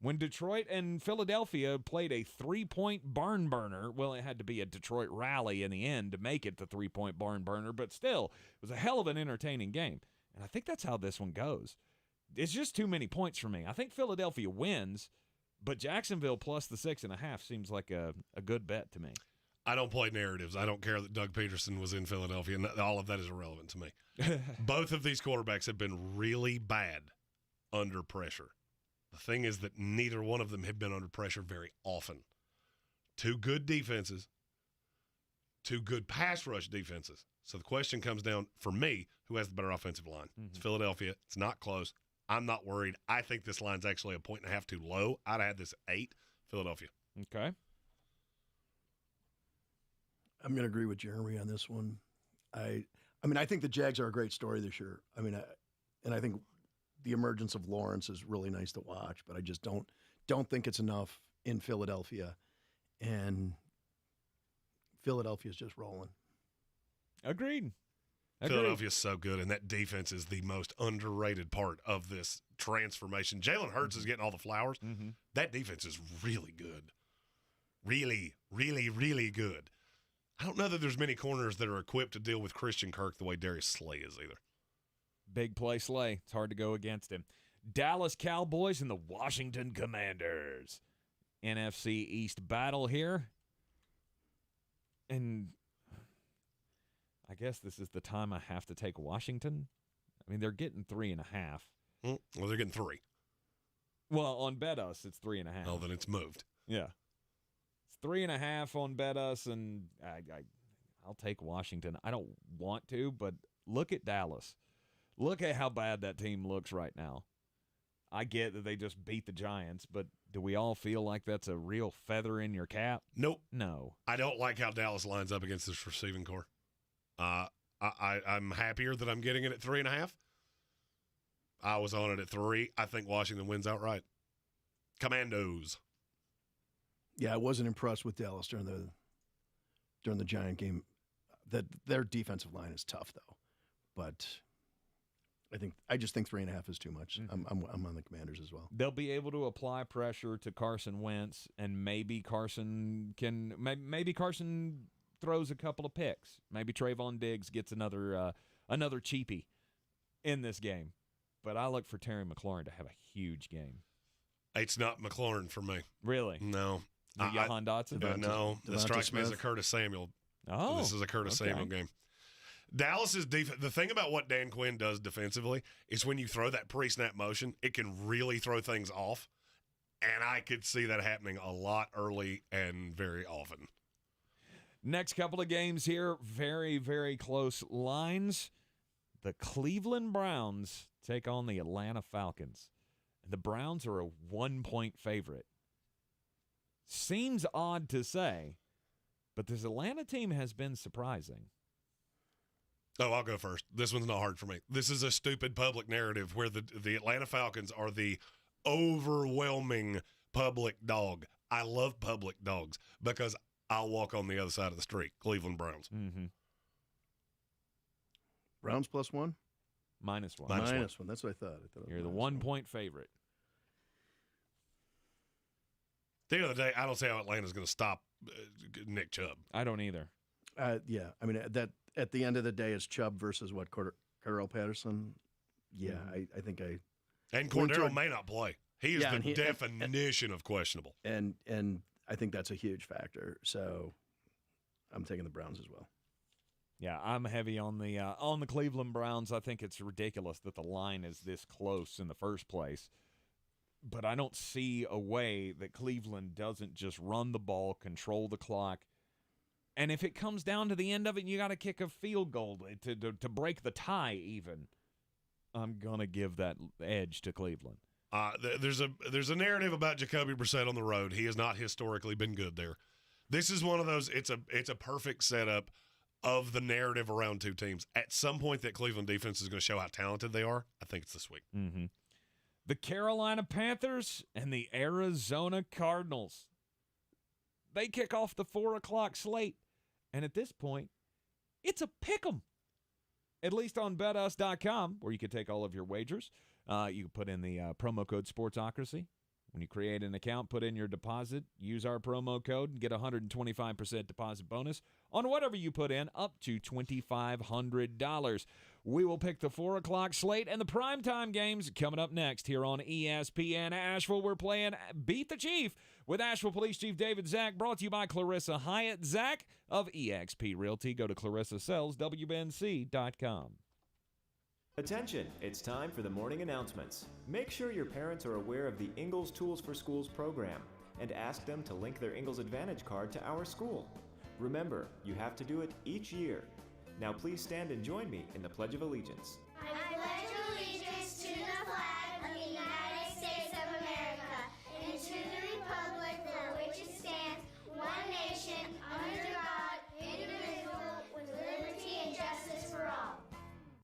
When Detroit and Philadelphia played a 3-point barn burner, well, it had to be a Detroit rally in the end to make it the 3-point barn burner, but still, it was a hell of an entertaining game. And I think that's how this one goes. It's just too many points for me. I think Philadelphia wins, but Jacksonville plus the 6.5 seems like a good bet to me. I don't play narratives. I don't care that Doug Peterson was in Philadelphia. All of that is irrelevant to me. Both of these quarterbacks have been really bad under pressure. The thing is that neither one of them have been under pressure very often. Two good defenses, two good pass rush defenses. So the question comes down, for me, who has the better offensive line? Mm-hmm. It's Philadelphia. It's not close. I'm not worried. I think this line's actually 1.5 too low. I'd have had this at 8. Philadelphia. Okay. I'm going to agree with Jeremy on this one. I mean, I think the Jags are a great story this year. I mean, I think the emergence of Lawrence is really nice to watch, but I just don't think it's enough in Philadelphia. And Philadelphia's just rolling. Agreed. Philadelphia's so good, and that defense is the most underrated part of this transformation. Jalen Hurts is getting all the flowers. Mm-hmm. That defense is really good. Really, really, really good. I don't know that there's many corners that are equipped to deal with Christian Kirk the way Darius Slay is either. Big play Slay. It's hard to go against him. Dallas Cowboys and the Washington Commanders. NFC East battle here. And I guess this is the time I have to take Washington. I mean, they're getting 3.5. Well, they're getting 3. Well, on BetUs, it's 3.5. Oh, then it's moved. Yeah. It's 3.5 on BetUs, and I'll take Washington. I don't want to, but look at Dallas. Look at how bad that team looks right now. I get that they just beat the Giants, but do we all feel like that's a real feather in your cap? Nope. No. I don't like how Dallas lines up against this receiving core. I'm happier that I'm getting it at 3.5. I was on it at 3. I think Washington wins outright. Commandos. Yeah, I wasn't impressed with Dallas during the Giant game. That their defensive line is tough though, but I just think 3.5 is too much. Mm-hmm. I'm on the Commanders as well. They'll be able to apply pressure to Carson Wentz, and maybe Carson throws a couple of picks. Maybe Trayvon Diggs gets another cheapie in this game. But I look for Terry McLaurin to have a huge game. It's not McLaurin for me. Really? No. Jahan Dotson? No. This strikes me as a Curtis Samuel. Oh. This is a Curtis Samuel game. Dallas's defense, the thing about what Dan Quinn does defensively is when you throw that pre-snap motion, it can really throw things off. And I could see that happening a lot early and very often. Next couple of games here, very, very close lines. The Cleveland Browns take on the Atlanta Falcons. The Browns are a 1-point favorite. Seems odd to say, but this Atlanta team has been surprising. Oh, I'll go first. This one's not hard for me. This is a stupid public narrative where the Atlanta Falcons are the overwhelming public dog. I love public dogs because I'll walk on the other side of the street. Cleveland Browns. Mm-hmm. Browns +1? -1. -1. That's what I thought. You're the 1-point favorite. At the end of the day, I don't see how Atlanta's going to stop Nick Chubb. I don't either. Yeah, I mean, that at the end of the day, it's Chubb versus what, Cordell Patterson? Yeah, I think I... And Cordero may not play. He is the definition of questionable. And I think that's a huge factor. So I'm taking the Browns as well. Yeah, I'm heavy on the Cleveland Browns. I think it's ridiculous that the line is this close in the first place. But I don't see a way that Cleveland doesn't just run the ball, control the clock. And if it comes down to the end of it, you got to kick a field goal to break the tie even. I'm going to give that edge to Cleveland. There's a narrative about Jacoby Brissett on the road. He has not historically been good there. This is one of those, it's a perfect setup of the narrative around two teams. At some point, that Cleveland defense is going to show how talented they are. I think it's this week. Mm-hmm. The Carolina Panthers and the Arizona Cardinals. They kick off the 4 o'clock slate. And at this point, it's a pick'em. At least on BetUs.com, where you can take all of your wagers. You can put in the promo code SPORTSOCRACY. When you create an account, put in your deposit, use our promo code, and get a 125% deposit bonus on whatever you put in, up to $2,500. We will pick the 4 o'clock slate and the primetime games coming up next here on ESPN Asheville. We're playing Beat the Chief with Asheville Police Chief Zack, brought to you by Clarissa Hyatt Zack of eXp Realty. Go to ClarissaSellsWNC.com. Attention, it's time for the morning announcements. Make sure your parents are aware of the Ingles Tools for Schools program and ask them to link their Ingles Advantage card to our school. Remember, you have to do it each year. Now please stand and join me in the Pledge of Allegiance. I pledge allegiance to the flag of the United States of America and to the republic for which it stands, one nation, under God, indivisible, with liberty and justice for all.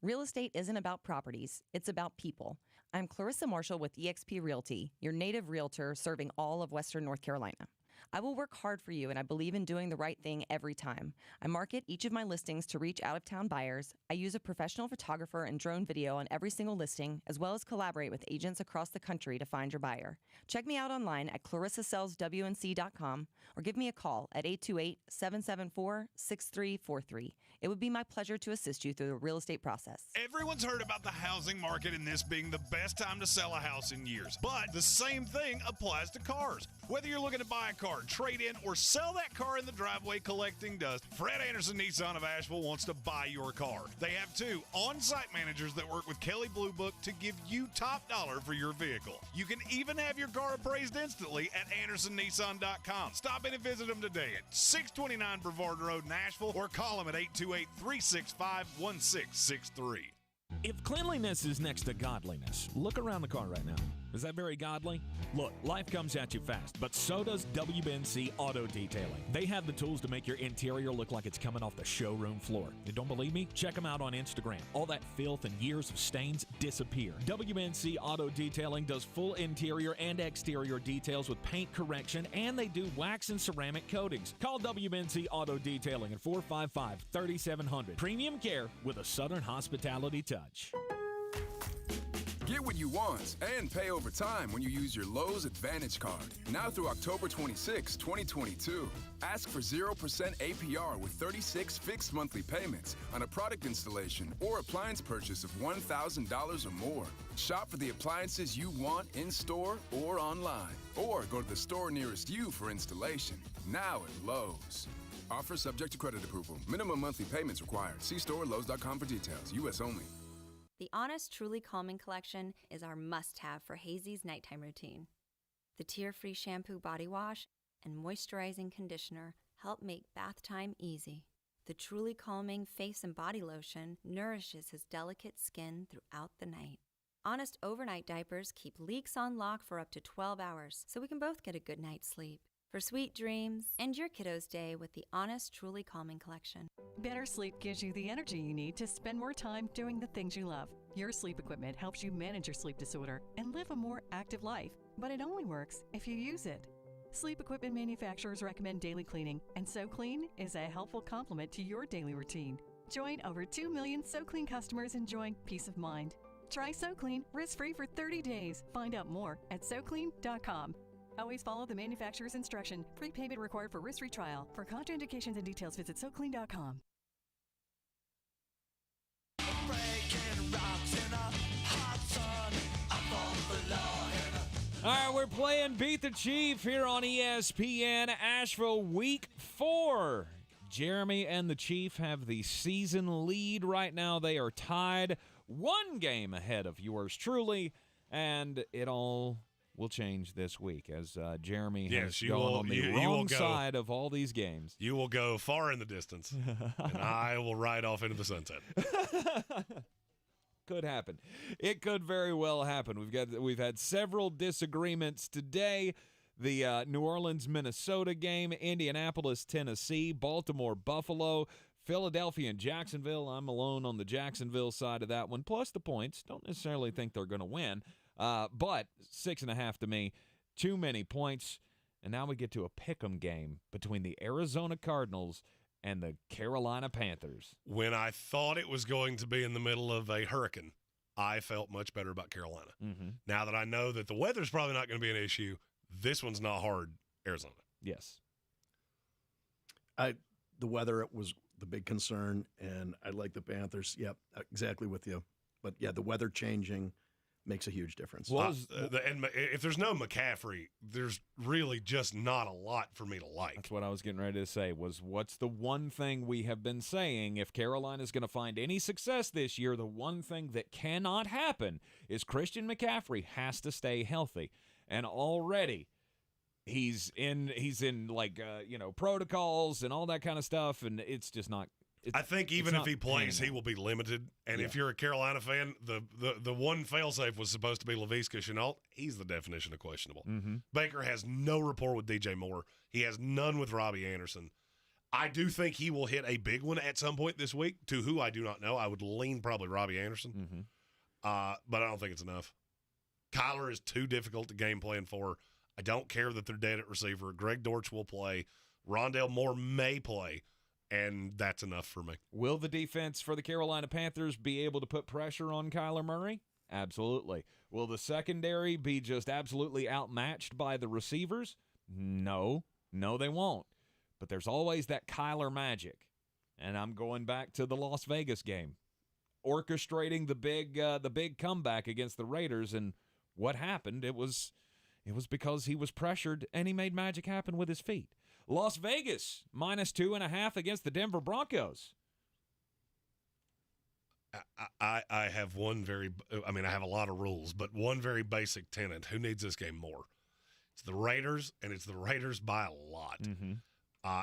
Real estate isn't about properties, it's about people. I'm Clarissa Marshall with eXp Realty, your native realtor serving all of Western North Carolina. I will work hard for you, and I believe in doing the right thing every time. I market each of my listings to reach out-of-town buyers. I use a professional photographer and drone video on every single listing, as well as collaborate with agents across the country to find your buyer. Check me out online at ClarissaSellsWNC.com or give me a call at 828-774-6343. It would be my pleasure to assist you through the real estate process. Everyone's heard about the housing market and this being the best time to sell a house in years. But the same thing applies to cars. Whether you're looking to buy a car, trade in, or sell that car in the driveway collecting dust, Fred Anderson Nissan of Asheville wants to buy your car. They have 2 on-site managers that work with Kelly Blue Book to give you top dollar for your vehicle. You can even have your car appraised instantly at AndersonNissan.com. Stop in and visit them today at 629 Brevard Road in Asheville or call them at 828-365-1663. If cleanliness is next to godliness, look around the car right now. Is that very godly? Look, life comes at you fast, but so does WBNC Auto Detailing. They have the tools to make your interior look like it's coming off the showroom floor. You don't believe me? Check them out on Instagram. All that filth and years of stains disappear. WBNC Auto Detailing does full interior and exterior details with paint correction, and they do wax and ceramic coatings. Call WBNC Auto Detailing at 455-3700. Premium care with a Southern hospitality touch. Get what you want and pay over time when you use your Lowe's Advantage Card. Now through October 26, 2022. Ask for 0% APR with 36 fixed monthly payments on a product installation or appliance purchase of $1,000 or more. Shop for the appliances you want in-store or online. Or go to the store nearest you for installation. Now at Lowe's. Offer subject to credit approval. Minimum monthly payments required. See store or Lowe's.com for details. U.S. only. The Honest Truly Calming Collection is our must-have for Hazy's nighttime routine. The tear-free shampoo body wash and moisturizing conditioner help make bath time easy. The Truly Calming face and body lotion nourishes his delicate skin throughout the night. Honest overnight diapers keep leaks on lock for up to 12 hours, so we can both get a good night's sleep. For sweet dreams, end your kiddo's day with the Honest Truly Calming Collection. Better sleep gives you the energy you need to spend more time doing the things you love. Your sleep equipment helps you manage your sleep disorder and live a more active life, but it only works if you use it. Sleep equipment manufacturers recommend daily cleaning, and SoClean is a helpful complement to your daily routine. Join over 2 million SoClean customers enjoying peace of mind. Try SoClean risk-free for 30 days. Find out more at SoClean.com. Always follow the manufacturer's instruction. Prepayment required for risk-free trial. For contraindications and details, visit SoClean.com. All right, we're playing Beat the Chief here on ESPN Asheville Week 4. Jeremy and the Chief have the season lead right now. They are tied 1 game ahead of yours truly, and it all will change this week as Jeremy has gone on the wrong side of all these games. You will go far in the distance, and I will ride off into the sunset. Could happen. It could very well happen. We've had several disagreements today. The New Orleans, Minnesota game, Indianapolis, Tennessee, Baltimore, Buffalo, Philadelphia, and Jacksonville. I'm alone on the Jacksonville side of that one. Plus the points. Don't necessarily think they're going to win. But 6.5 to me, too many points. And now we get to a pick'em game between the Arizona Cardinals and the Carolina Panthers. When I thought it was going to be in the middle of a hurricane, I felt much better about Carolina. Mm-hmm. Now that I know that the weather's probably not going to be an issue, this one's not hard, Arizona. Yes. The weather was the big concern, and I like the Panthers. Yep, exactly with you. But, yeah, the weather changing makes a huge difference. And if there's no McCaffrey, there's really just not a lot for me to like. That's what I was getting ready to say, was what's the one thing we have been saying? If Carolina's going to find any success this year, the one thing that cannot happen is Christian McCaffrey has to stay healthy. And already he's in like, protocols and all that kind of stuff, and it's just not. I think even if he plays, he will be limited. And if you're a Carolina fan, the one failsafe was supposed to be Laviska Shenault. He's the definition of questionable. Mm-hmm. Baker has no rapport with DJ Moore. He has none with Robbie Anderson. I do think he will hit a big one at some point this week, to who I do not know. I would lean probably Robbie Anderson. Mm-hmm. But I don't think it's enough. Kyler is too difficult to game plan for. I don't care that they're dead at receiver. Greg Dortch will play. Rondale Moore may play. And that's enough for me. Will the defense for the Carolina Panthers be able to put pressure on Kyler Murray? Absolutely. Will the secondary be just absolutely outmatched by the receivers? No. No, they won't. But there's always that Kyler magic. And I'm going back to the Las Vegas game. Orchestrating the big comeback against the Raiders, and what happened? It was because he was pressured and he made magic happen with his feet. Las Vegas, -2.5 against the Denver Broncos. I have I have a lot of rules, but one very basic tenet. Who needs this game more? It's the Raiders, and it's the Raiders by a lot. Mm-hmm.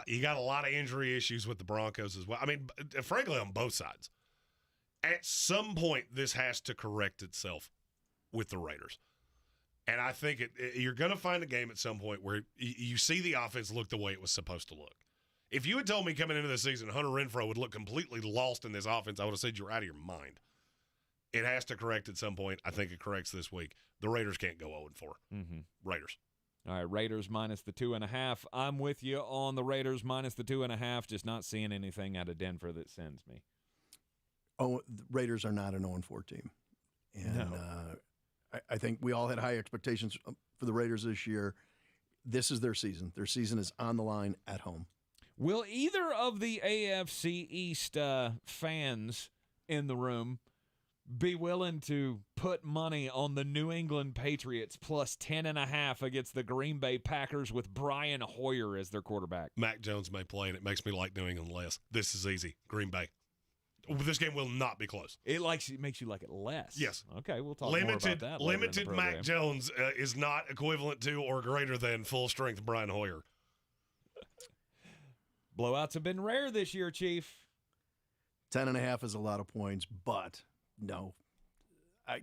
You got a lot of injury issues with the Broncos as well. I mean, frankly, on both sides. At some point, this has to correct itself with the Raiders. And I think you're going to find a game at some point where you see the offense look the way it was supposed to look. If you had told me coming into the season Hunter Renfrow would look completely lost in this offense, I would have said you're out of your mind. It has to correct at some point. I think it corrects this week. The Raiders can't go 0-4. Mm-hmm. Raiders. All right, Raiders -2.5. I'm with you on the Raiders -2.5, just not seeing anything out of Denver that sends me. Oh, the Raiders are not an 0-4 team. And no. I think we all had high expectations for the Raiders this year. This is their season. Their season is on the line at home. Will either of the AFC East fans in the room be willing to put money on the New England Patriots plus 10.5 against the Green Bay Packers with Brian Hoyer as their quarterback? Mac Jones may play, and it makes me like New England less. This is easy. Green Bay. This game will not be close. It makes you like it less. Yes. Okay, we'll talk more about that. Limited Mac Jones is not equivalent to or greater than full-strength Brian Hoyer. Blowouts have been rare this year, Chief. 10.5 is a lot of points, but no. I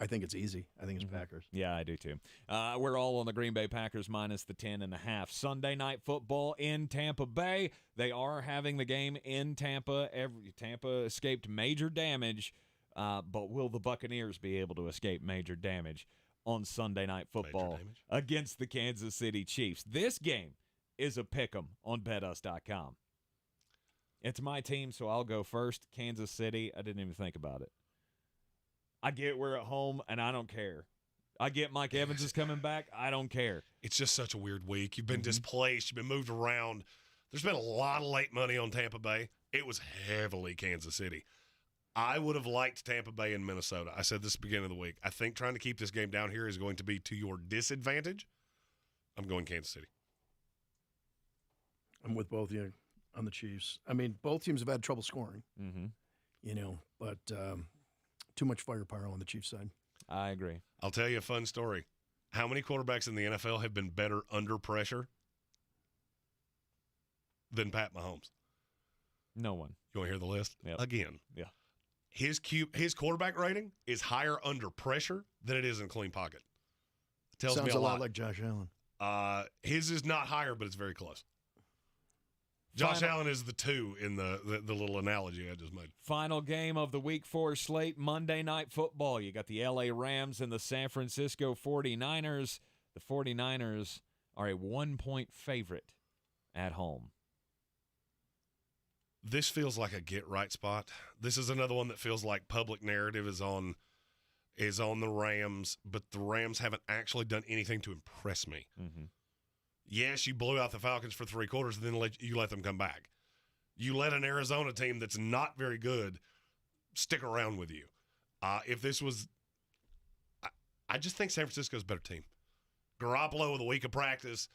think it's easy. I think it's Packers. Yeah, I do too. We're all on the Green Bay Packers minus the 10.5. Sunday night football in Tampa Bay. They are having the game in Tampa. Tampa escaped major damage, but will the Buccaneers be able to escape major damage on Sunday night football against the Kansas City Chiefs? This game is a pick'em on BetUs.com. It's my team, so I'll go first. Kansas City, I didn't even think about it. I get we're at home, and I don't care. I get Mike Evans is coming back. I don't care. It's just such a weird week. You've been displaced. You've been moved around. There's been a lot of late money on Tampa Bay. It was heavily Kansas City. I would have liked Tampa Bay and Minnesota. I said this at the beginning of the week. I think trying to keep this game down here is going to be to your disadvantage. I'm going Kansas City. I'm with both of you on the Chiefs. I mean, both teams have had trouble scoring, but too much firepower on the Chiefs side. I agree. I'll tell you a fun story. How many quarterbacks in the NFL have been better under pressure than Pat Mahomes? No one. You want to hear the list? Yep. Again. Yeah. His quarterback rating is higher under pressure than it is in a clean pocket. It tells me a lot like Josh Allen. His is not higher, but it's very close. Josh Allen is the 2 in the little analogy I just made. Final game of the Week 4 slate, Monday Night Football. You got the L.A. Rams and the San Francisco 49ers. The 49ers are a 1-point favorite at home. This feels like a get-right spot. This is another one that feels like public narrative is on the Rams, but the Rams haven't actually done anything to impress me. Mm-hmm. Yes, you blew out the Falcons for 3 quarters, and then you let them come back. You let an Arizona team that's not very good stick around with you. If this was – I just think San Francisco's a better team. Garoppolo with a week of practice.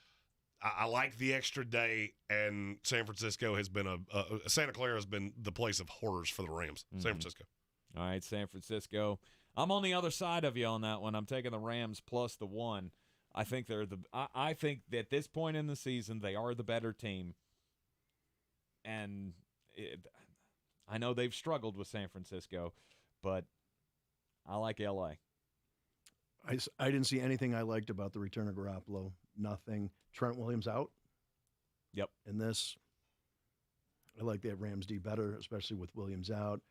I like the extra day, and San Francisco has been Santa Clara has been the place of horrors for the Rams. San Francisco. All right, San Francisco. I'm on the other side of you on that one. I'm taking the Rams plus the 1. I think I think that at this point in the season they are the better team, and I know they've struggled with San Francisco, but I like LA. I didn't see anything I liked about the return of Garoppolo. Nothing. Trent Williams out. Yep. In this, I like that Rams D better, especially with Williams out.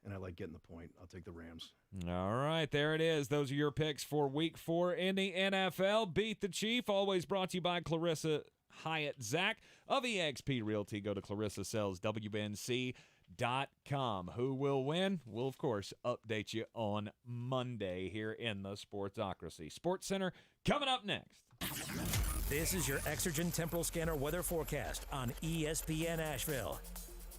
And I like getting the point. I'll take the Rams. All right, there it is. Those are your picks for Week 4 in the NFL. Beat the Chief, always brought to you by Clarissa Hyatt Zack of eXp Realty. Go to ClarissaSellsWNC.com. Who will win? We'll, of course, update you on Monday here in the Sportsocracy. Sports Center coming up next. This is your Exergen Temporal Scanner weather forecast on ESPN Asheville.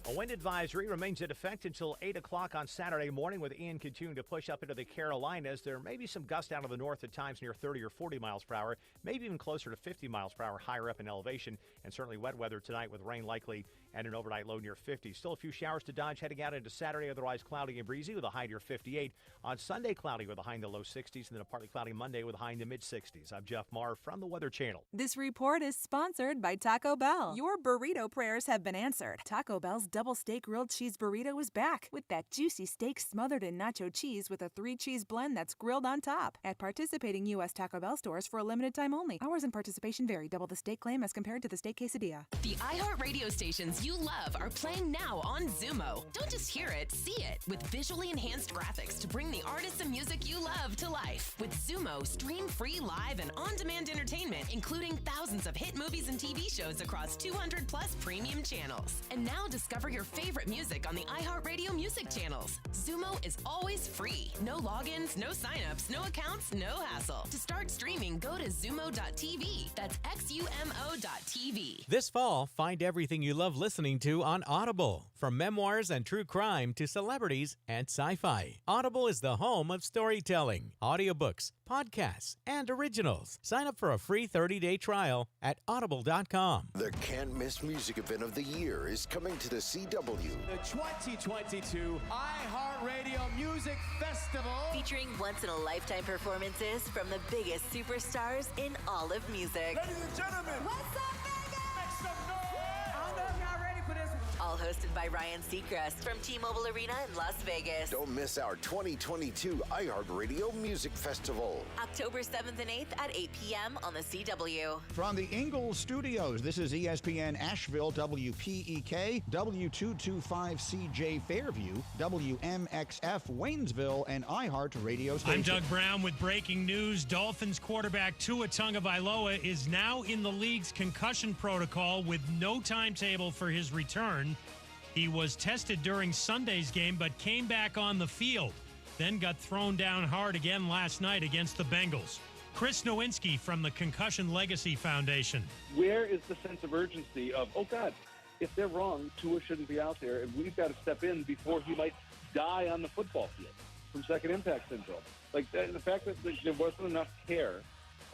A wind advisory remains in effect until 8 o'clock on Saturday morning, with Ian continuing to push up into the Carolinas. There may be some gusts out of the north at times near 30 or 40 miles per hour, maybe even closer to 50 miles per hour higher up in elevation, and certainly wet weather tonight with rain likely and an overnight low near 50. Still a few showers to dodge heading out into Saturday, otherwise cloudy and breezy with a high near 58. On Sunday, cloudy with a high in the low 60s, and then a partly cloudy Monday with a high in the mid-60s. I'm Jeff Marr from the Weather Channel. This report is sponsored by Taco Bell. Your burrito prayers have been answered. Taco Bell's double steak grilled cheese burrito is back with that juicy steak smothered in nacho cheese with a 3-cheese blend that's grilled on top. At participating U.S. Taco Bell stores for a limited time only. Hours and participation vary. Double the steak claim as compared to the steak quesadilla. The iHeart radio stations you love are playing now on Zumo. Don't just hear it, see it with visually enhanced graphics to bring the artists and music you love to life. With Zumo, stream free live and on-demand entertainment, including thousands of hit movies and TV shows across 200 plus premium channels. And now discover your favorite music on the iHeartRadio music channels. Zumo is always free. No logins, no signups, no accounts, no hassle. To start streaming, go to Zumo.tv. That's XUMO.tv. This fall, find everything you love listening to on Audible. From memoirs and true crime to celebrities and sci-fi. Audible is the home of storytelling, audiobooks, podcasts, and originals. Sign up for a free 30-day trial at audible.com. The can't-miss music event of the year is coming to the CW. The 2022 iHeartRadio Music Festival. Featuring once-in-a-lifetime performances from the biggest superstars in all of music. Ladies and gentlemen, what's up, Vegas? Make some noise! I don't know if y'all ready for this one. All hosted by Ryan Seacrest from T-Mobile Arena in Las Vegas. Don't miss our 2022 iHeartRadio Music Festival. October 7th and 8th at 8 p.m. on the CW. From the Ingles Studios, this is ESPN Asheville, WPEK, W225CJ Fairview, WMXF Waynesville, and iHeartRadio Station. I'm Doug Brown with breaking news. Dolphins quarterback Tua Tagovailoa is now in the league's concussion protocol with no timetable for his return. He was tested during Sunday's game but came back on the field, then got thrown down hard again last night against the Bengals. Chris Nowinski from the Concussion Legacy Foundation. Where is the sense of urgency of, oh, God, if they're wrong, Tua shouldn't be out there, and we've got to step in before he might die on the football field from second impact syndrome. Like, the fact that there wasn't enough care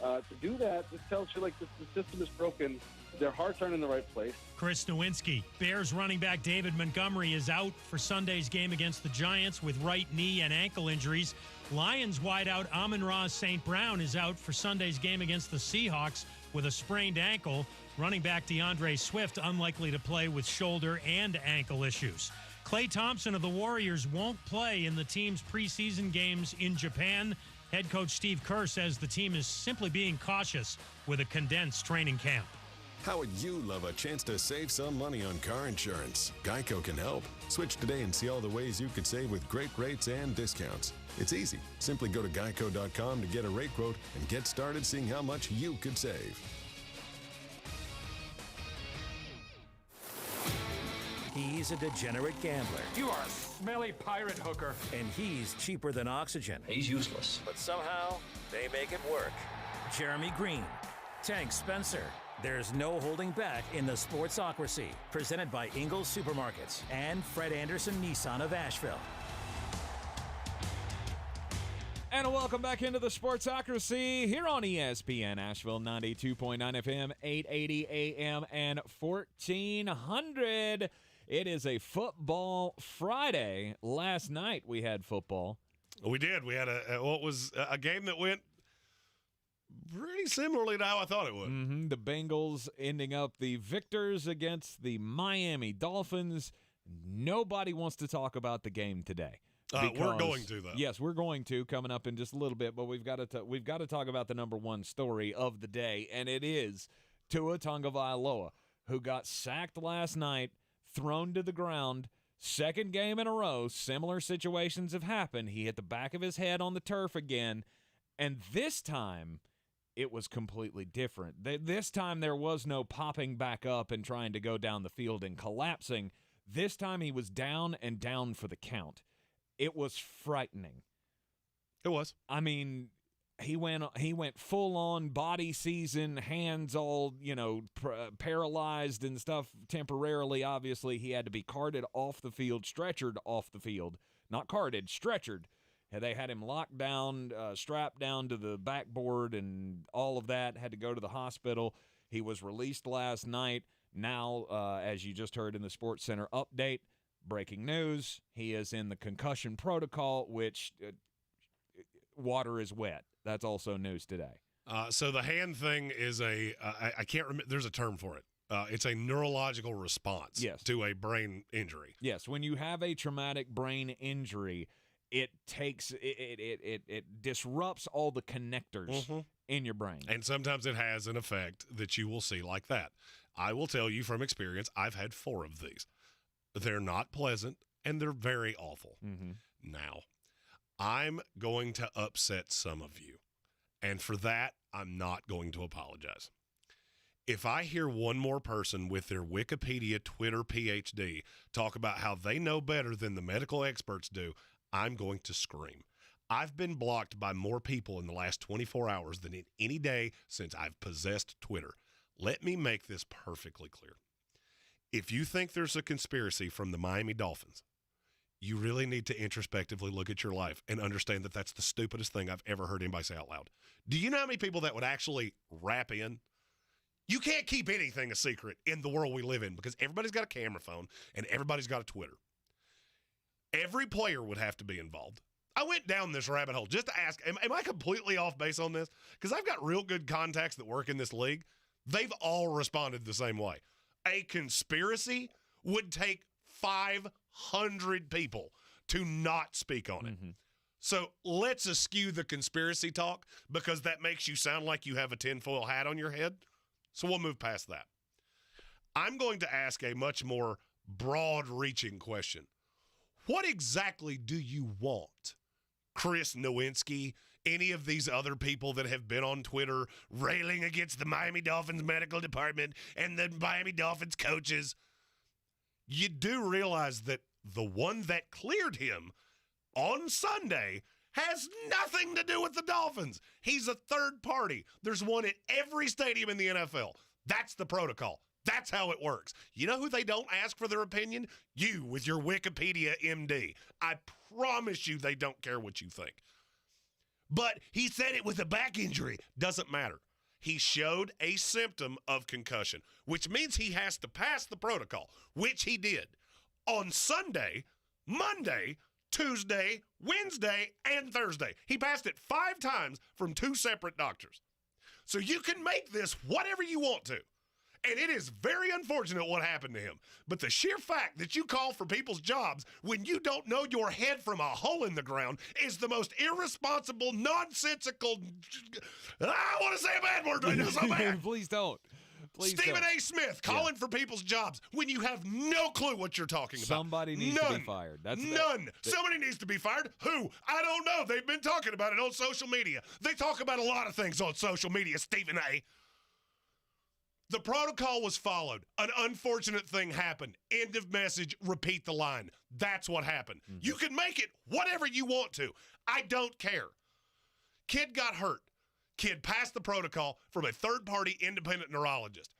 to do that just tells you, like, the system is broken. Their hearts aren't in the right place. Chris Nowinski. Bears running back David Montgomery is out for Sunday's game against the Giants with right knee and ankle injuries. Lions wideout Amon-Ra St. Brown is out for Sunday's game against the Seahawks with a sprained ankle. Running back DeAndre Swift unlikely to play with shoulder and ankle issues. Klay Thompson of the Warriors won't play in the team's preseason games in Japan. Head coach Steve Kerr says the team is simply being cautious with a condensed training camp. How would you love a chance to save some money on car insurance? Geico can help. Switch today and see all the ways you could save with great rates and discounts. It's easy. Simply go to geico.com to get a rate quote and get started seeing how much you could save. He's a degenerate gambler. You are a smelly pirate hooker. And he's cheaper than oxygen. He's useless. But somehow, they make it work. Jeremy Greene, Tank Spencer. There's no holding back in the Sportsocracy. Presented by Ingles Supermarkets and Fred Anderson Nissan of Asheville. And welcome back into the Sportsocracy here on ESPN Asheville, 92.9 FM, 880 AM, and 1400. It is a football Friday. Last night we had football. We did. We had a game that went pretty similarly to how I thought it would. Mm-hmm. The Bengals ending up the victors against the Miami Dolphins. Nobody wants to talk about the game today. We're going to, though. Yes, we're going to coming up in just a little bit, but we've got to talk about the number one story of the day, and it is Tua Tagovailoa, who got sacked last night, thrown to the ground. Second game in a row, similar situations have happened. He hit the back of his head on the turf again, and this time it was completely different. This time there was no popping back up and trying to go down the field and collapsing. This time he was down and down for the count. It was frightening. It was. I mean, he went full on body season, hands all, paralyzed and stuff temporarily. Obviously, he had to be carted off the field, stretchered off the field. Not carted, stretchered. They had him locked down, strapped down to the backboard and all of that, had to go to the hospital. He was released last night. Now, as you just heard in the Sports Center update, breaking news, he is in the concussion protocol, which water is wet. That's also news today. So the hand thing is I can't remember, there's a term for it. It's a neurological response to a brain injury. Yes, when you have a traumatic brain injury, it disrupts all the connectors in your brain. And sometimes it has an effect that you will see like that. I will tell you from experience, I've had 4 of these. They're not pleasant, and they're very awful. Mm-hmm. Now, I'm going to upset some of you, and for that, I'm not going to apologize. If I hear one more person with their Wikipedia, Twitter, PhD talk about how they know better than the medical experts do, I'm going to scream. I've been blocked by more people in the last 24 hours than in any day since I've possessed Twitter. Let me make this perfectly clear. If you think there's a conspiracy from the Miami Dolphins, you really need to introspectively look at your life and understand that that's the stupidest thing I've ever heard anybody say out loud. Do you know how many people that would actually wrap in? You can't keep anything a secret in the world we live in because everybody's got a camera phone and everybody's got a Twitter. Every player would have to be involved. I went down this rabbit hole just to ask, am I completely off base on this? Because I've got real good contacts that work in this league. They've all responded the same way. A conspiracy would take 500 people to not speak on it. Mm-hmm. So let's eschew the conspiracy talk because that makes you sound like you have a tinfoil hat on your head. So we'll move past that. I'm going to ask a much more broad-reaching question. What exactly do you want? Chris Nowinski, any of these other people that have been on Twitter railing against the Miami Dolphins medical department and the Miami Dolphins coaches, you do realize that the one that cleared him on Sunday has nothing to do with the Dolphins. He's a third party. There's one at every stadium in the NFL. That's the protocol. That's how it works. You know who they don't ask for their opinion? You with your Wikipedia MD. I promise you they don't care what you think. But he said it was a back injury. Doesn't matter. He showed a symptom of concussion, which means he has to pass the protocol, which he did on Sunday, Monday, Tuesday, Wednesday, and Thursday. He passed it 5 times from 2 separate doctors. So you can make this whatever you want to. And it is very unfortunate what happened to him. But the sheer fact that you call for people's jobs when you don't know your head from a hole in the ground is the most irresponsible, nonsensical... I want to say a bad word right now so bad. Please don't. Please Stephen don't. A. Smith calling for people's jobs when you have no clue what you're talking about. Somebody needs to be fired. None. Somebody needs to be fired. Who? I don't know. They've been talking about it on social media. They talk about a lot of things on social media, Stephen A. The protocol was followed. An unfortunate thing happened. End of message. Repeat the line. That's what happened. Mm-hmm. You can make it whatever you want to. I don't care. Kid got hurt. Kid passed the protocol from a third-party independent neurologist.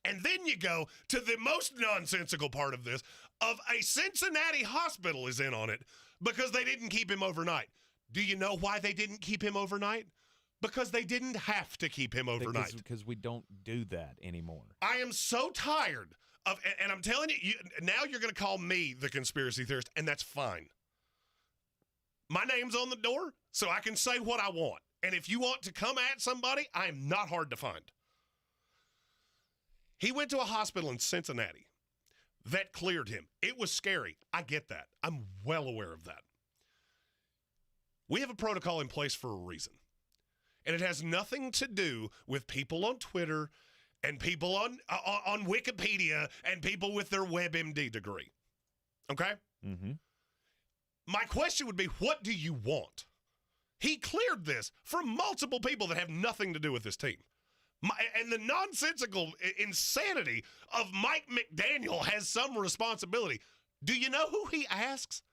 And then you go to the most nonsensical part of this, of a Cincinnati hospital is in on it because they didn't keep him overnight. Do you know why they didn't keep him overnight? Because they didn't have to keep him overnight. Because we don't do that anymore. I am so tired of, and I'm telling you, now you're going to call me the conspiracy theorist, and that's fine. My name's on the door, so I can say what I want. And if you want to come at somebody, I am not hard to find. He went to a hospital in Cincinnati that cleared him. It was scary. I get that. I'm well aware of that. We have a protocol in place for a reason. And it has nothing to do with people on Twitter and people on Wikipedia and people with their WebMD degree. Okay? Mm-hmm. My question would be, what do you want? He cleared this from multiple people that have nothing to do with this team. And the nonsensical insanity of Mike McDaniel has some responsibility. Do you know who he asks?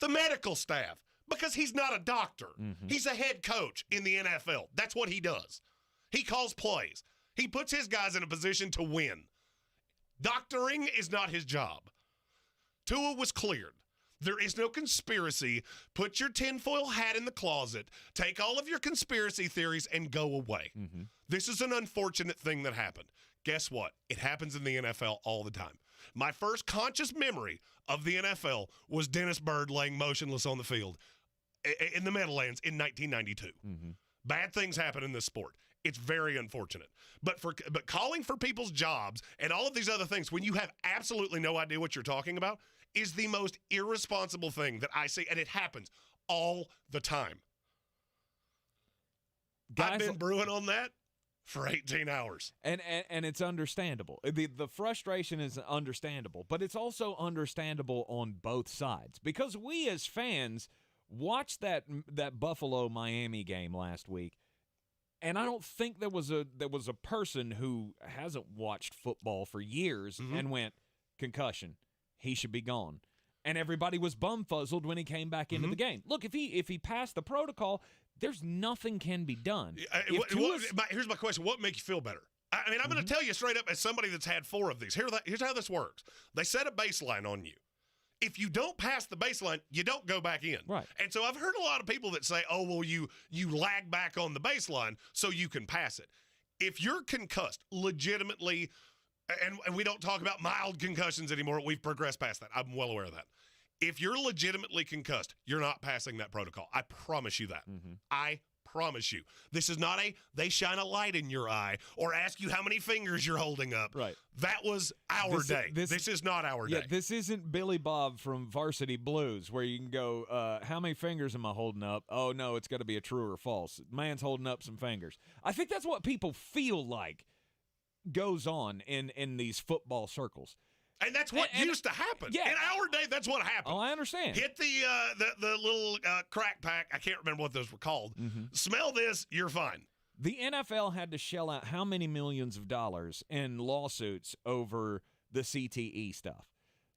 The medical staff. Because he's not a doctor. Mm-hmm. He's a head coach in the NFL. That's what he does. He calls plays. He puts his guys in a position to win. Doctoring is not his job. Tua was cleared. There is no conspiracy. Put your tinfoil hat in the closet. Take all of your conspiracy theories and go away. Mm-hmm. This is an unfortunate thing that happened. Guess what? It happens in the NFL all the time. My first conscious memory of the NFL was Dennis Byrd laying motionless on the field in the Meadowlands in 1992. Mm-hmm. Bad things happen in this sport. It's very unfortunate. But calling for people's jobs and all of these other things when you have absolutely no idea what you're talking about is the most irresponsible thing that I see, and it happens all the time. I've been brewing on that for 18 hours. And it's understandable. The frustration is understandable, but it's also understandable on both sides because we as fans watched that Buffalo-Miami game last week, and I don't think there was a person who hasn't watched football for years and went, concussion, he should be gone. And everybody was bumfuzzled when he came back into the game. Look, if he passed the protocol, there's nothing can be done. Here's my question. What makes you feel better? I mean, I'm going to tell you straight up as somebody that's had 4 of these. Here's how this works. They set a baseline on you. If you don't pass the baseline, you don't go back in. Right. And so I've heard a lot of people that say, oh, well, you lag back on the baseline so you can pass it. If you're concussed legitimately, and we don't talk about mild concussions anymore. We've progressed past that. I'm well aware of that. If you're legitimately concussed, you're not passing that protocol. I promise you that. I promise you. This is not they shine a light in your eye or ask you how many fingers you're holding up. Right. That was our day. This is not our day. Yeah, this isn't Billy Bob from Varsity Blues where you can go, how many fingers am I holding up? Oh, no, it's got to be a true or false. Man's holding up some fingers. I think that's what people feel like goes on in these football circles. And that's what used to happen. Yeah. In our day, that's what happened. Oh, I understand. Hit the little crack pack. I can't remember what those were called. Smell this, you're fine. The NFL had to shell out how many millions of dollars in lawsuits over the CTE stuff,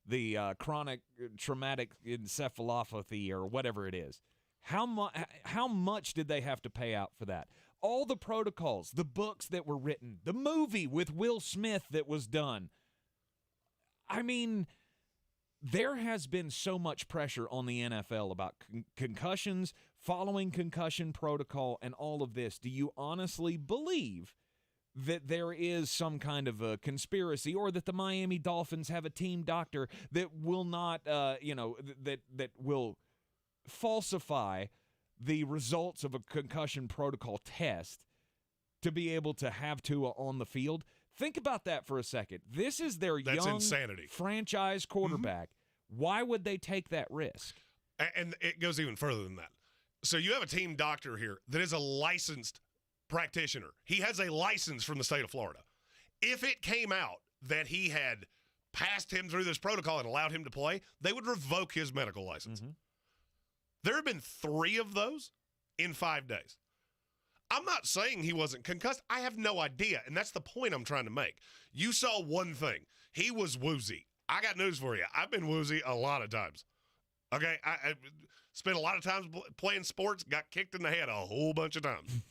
the chronic traumatic encephalopathy or whatever it is. How much did they have to pay out for that? All the protocols, the books that were written, the movie with Will Smith that was done. I mean, there has been so much pressure on the NFL about concussions, following concussion protocol, and all of this. Do you honestly believe that there is some kind of a conspiracy or that the Miami Dolphins have a team doctor that will not, that will falsify the results of a concussion protocol test to be able to have Tua on the field? Think about that for a second. This is their young insanity. Franchise quarterback. Why would they take that risk? And it goes even further than that. So you have a team doctor here that is a licensed practitioner. He has a license from the state of Florida. If it came out that he had passed him through this protocol and allowed him to play, they would revoke his medical license. There have been 3 of those in 5 days. I'm not saying he wasn't concussed. I have no idea, and that's the point I'm trying to make. You saw one thing. He was woozy. I got news for you. I've been woozy a lot of times. Okay? I spent a lot of times playing sports, got kicked in the head a whole bunch of times.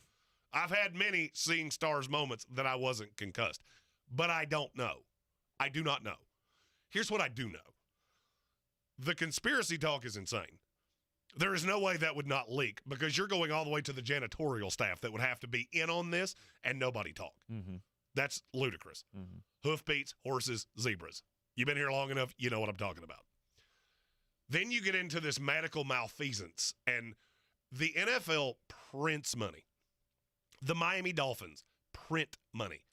I've had many seeing stars moments that I wasn't concussed, but I don't know. I do not know. Here's what I do know. The conspiracy talk is insane. There is no way that would not leak because you're going all the way to the janitorial staff that would have to be in on this and nobody talk. That's ludicrous. Hoofbeats, horses, zebras. You've been here long enough, you know what I'm talking about. Then you get into this medical malfeasance, and the NFL prints money. The Miami Dolphins print money.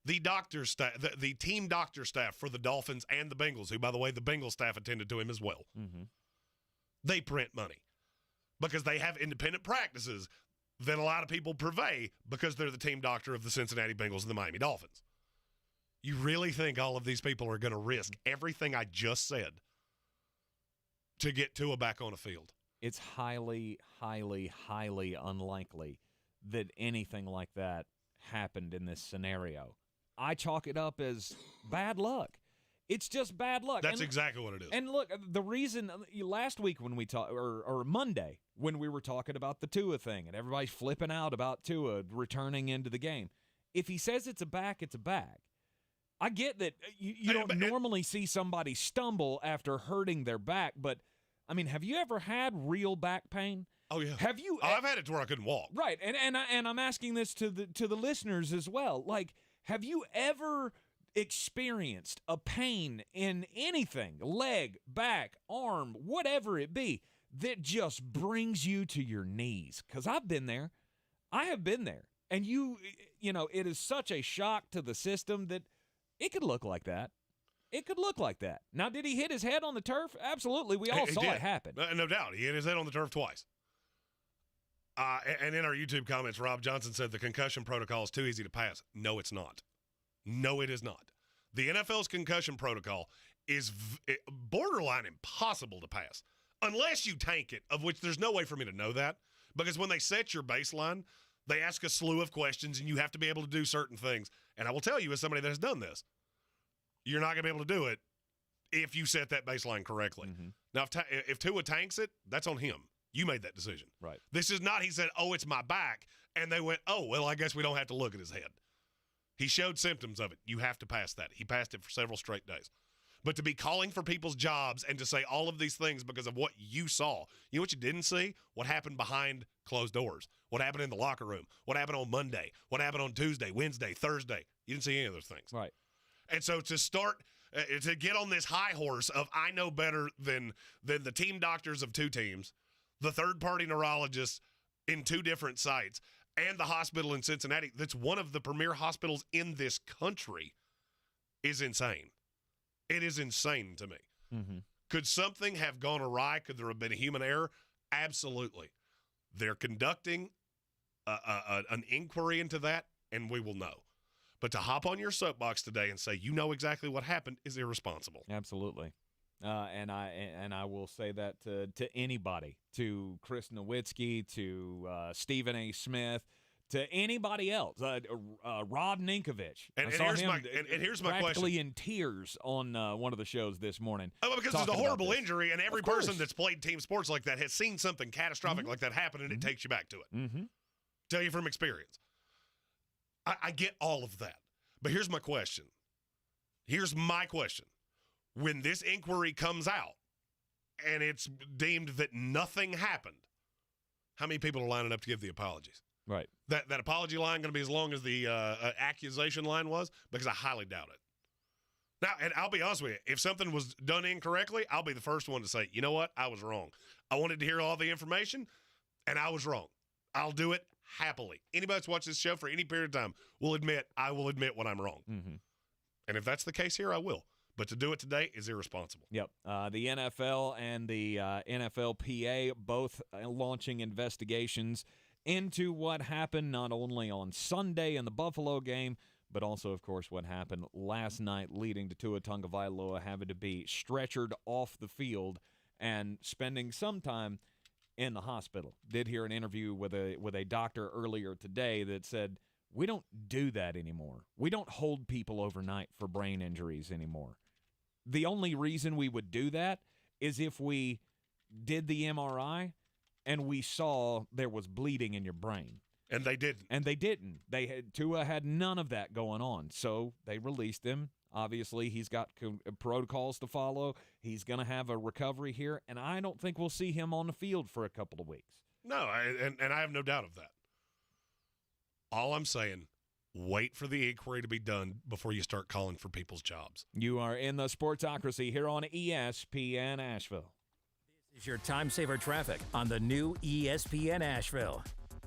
The doctor staff, the team doctor staff for the Dolphins and the Bengals, who, by the way, the Bengals staff attended to him as well. They print money because they have independent practices that a lot of people purvey because they're the team doctor of the Cincinnati Bengals and the Miami Dolphins. You really think all of these people are going to risk everything I just said to get Tua back on a field? It's highly, highly, highly unlikely that anything like that happened in this scenario. I chalk it up as bad luck. It's just bad luck. That's exactly what it is. And look, the reason last week when we talked, or Monday when we were talking about the Tua thing, and everybody's flipping out about Tua returning into the game. If he says it's a back, it's a back. I get that you don't normally see somebody stumble after hurting their back, but I mean, have you ever had real back pain? Oh yeah. Have you? I've had it to where I couldn't walk. Right, and I'm asking this to the listeners as well. Like, have you ever experienced a pain in anything, leg, back, arm, whatever it be, that just brings you to your knees? Because I've been there. I have been there. And you know, it is such a shock to the system that it could look like that. It could look like that. Now, did he hit his head on the turf? Absolutely. We all saw it happen. No doubt. He hit his head on the turf twice. And in our YouTube comments, Rob Johnson said the concussion protocol is too easy to pass. No, it's not. No, it is not. The NFL's concussion protocol is borderline impossible to pass unless you tank it, of which there's no way for me to know that, because when they set your baseline, they ask a slew of questions, and you have to be able to do certain things. And I will tell you, as somebody that has done this, you're not going to be able to do it if you set that baseline correctly. Mm-hmm. Now, if Tua tanks it, that's on him. You made that decision. Right. This is not, he said, oh, it's my back, and they went, oh, well, I guess we don't have to look at his head. He showed symptoms of it. You have to pass that. He passed it for several straight days. But to be calling for people's jobs and to say all of these things because of what you saw, you know what you didn't see? What happened behind closed doors. What happened in the locker room. What happened on Monday. What happened on Tuesday, Wednesday, Thursday. You didn't see any of those things. Right. And so to start to get on this high horse of I know better than the team doctors of two teams, the third-party neurologists in two different sites, and the hospital in Cincinnati that's one of the premier hospitals in this country is insane. It is insane to me. Mm-hmm. Could something have gone awry? Could there have been a human error? Absolutely. They're conducting an inquiry into that, and we will know. But to hop on your soapbox today and say you know exactly what happened is irresponsible. Absolutely. And I will say that to anybody, to Chris Nowitzki, to Stephen A. Smith, to anybody else, Rob Ninkovich. And here's my question. Practically in tears on one of the shows this morning. Oh, because it's a horrible injury, and every person that's played team sports like that has seen something catastrophic like that happen, and it takes you back to it. Mm-hmm. Tell you from experience. I get all of that. But here's my question. When this inquiry comes out and it's deemed that nothing happened, how many people are lining up to give the apologies? Right. That apology line going to be as long as the accusation line was? Because I highly doubt it. Now, and I'll be honest with you, if something was done incorrectly, I'll be the first one to say, you know what, I was wrong. I wanted to hear all the information, and I was wrong. I'll do it happily. Anybody that's watched this show for any period of time I will admit when I'm wrong. Mm-hmm. And if that's the case here, I will. But to do it today is irresponsible. Yep. The NFL and the NFLPA both launching investigations into what happened not only on Sunday in the Buffalo game, but also, of course, what happened last night leading to Tua Tagovailoa having to be stretchered off the field and spending some time in the hospital. Did hear an interview with a doctor earlier today that said, we don't do that anymore. We don't hold people overnight for brain injuries anymore. The only reason we would do that is if we did the MRI and we saw there was bleeding in your brain. And they didn't. Tua had none of that going on, so they released him. Obviously, he's got protocols to follow. He's going to have a recovery here, and I don't think we'll see him on the field for a couple of weeks. No, and I have no doubt of that. All I'm saying, wait for the inquiry to be done before you start calling for people's jobs. You are in the Sportsocracy here on ESPN Asheville. This is your time-saver traffic on the new ESPN Asheville.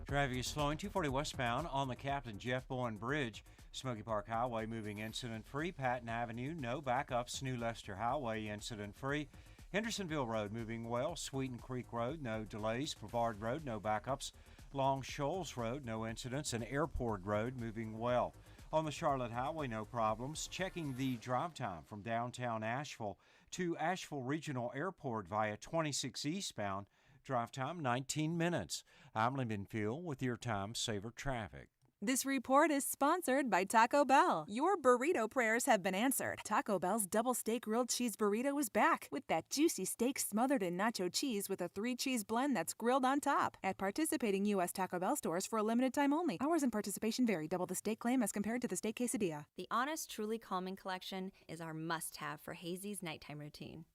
Traffic is slowing 240 westbound on the Captain Jeff Bowen Bridge. Smoky Park Highway moving incident-free. Patton Avenue, no backups. New Leicester Highway incident-free. Hendersonville Road moving well. Sweeten Creek Road, no delays. Brevard Road, no backups. Long Shoals Road, no incidents. And Airport Road moving well. On the Charlotte Highway, no problems. Checking the drive time from downtown Asheville to Asheville Regional Airport via 26 eastbound. Drive time 19 minutes. I'm Lyndon Field with your time saver traffic. This report is sponsored by Taco Bell. Your burrito prayers have been answered. Taco Bell's double steak grilled cheese burrito is back with that juicy steak smothered in nacho cheese with a 3-cheese blend that's grilled on top. At participating U.S. Taco Bell stores for a limited time only. Hours and participation vary. Double the steak claim as compared to the steak quesadilla. The Honest Truly Calming Collection is our must-have for Hazy's nighttime routine.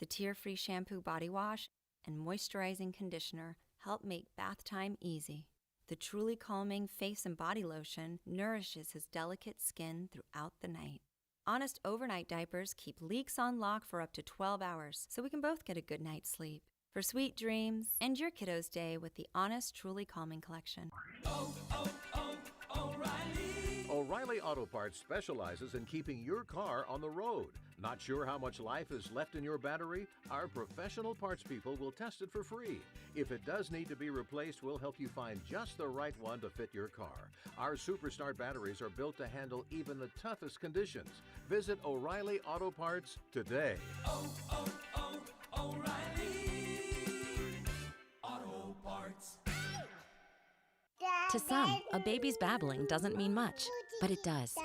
The tear-free shampoo body wash and moisturizing conditioner help make bath time easy. The Truly Calming face and body lotion nourishes his delicate skin throughout the night. Honest overnight diapers keep leaks on lock for up to 12 hours, so we can both get a good night's sleep. For sweet dreams, end your kiddo's day with the Honest Truly Calming Collection. O'Reilly O'Reilly Auto Parts specializes in keeping your car on the road. Not sure how much life is left in your battery? Our professional parts people will test it for free. If it does need to be replaced, we'll help you find just the right one to fit your car. Our Superstart batteries are built to handle even the toughest conditions. Visit O'Reilly Auto Parts today. O'Reilly Auto Parts. To some, a baby's babbling doesn't mean much, but it does.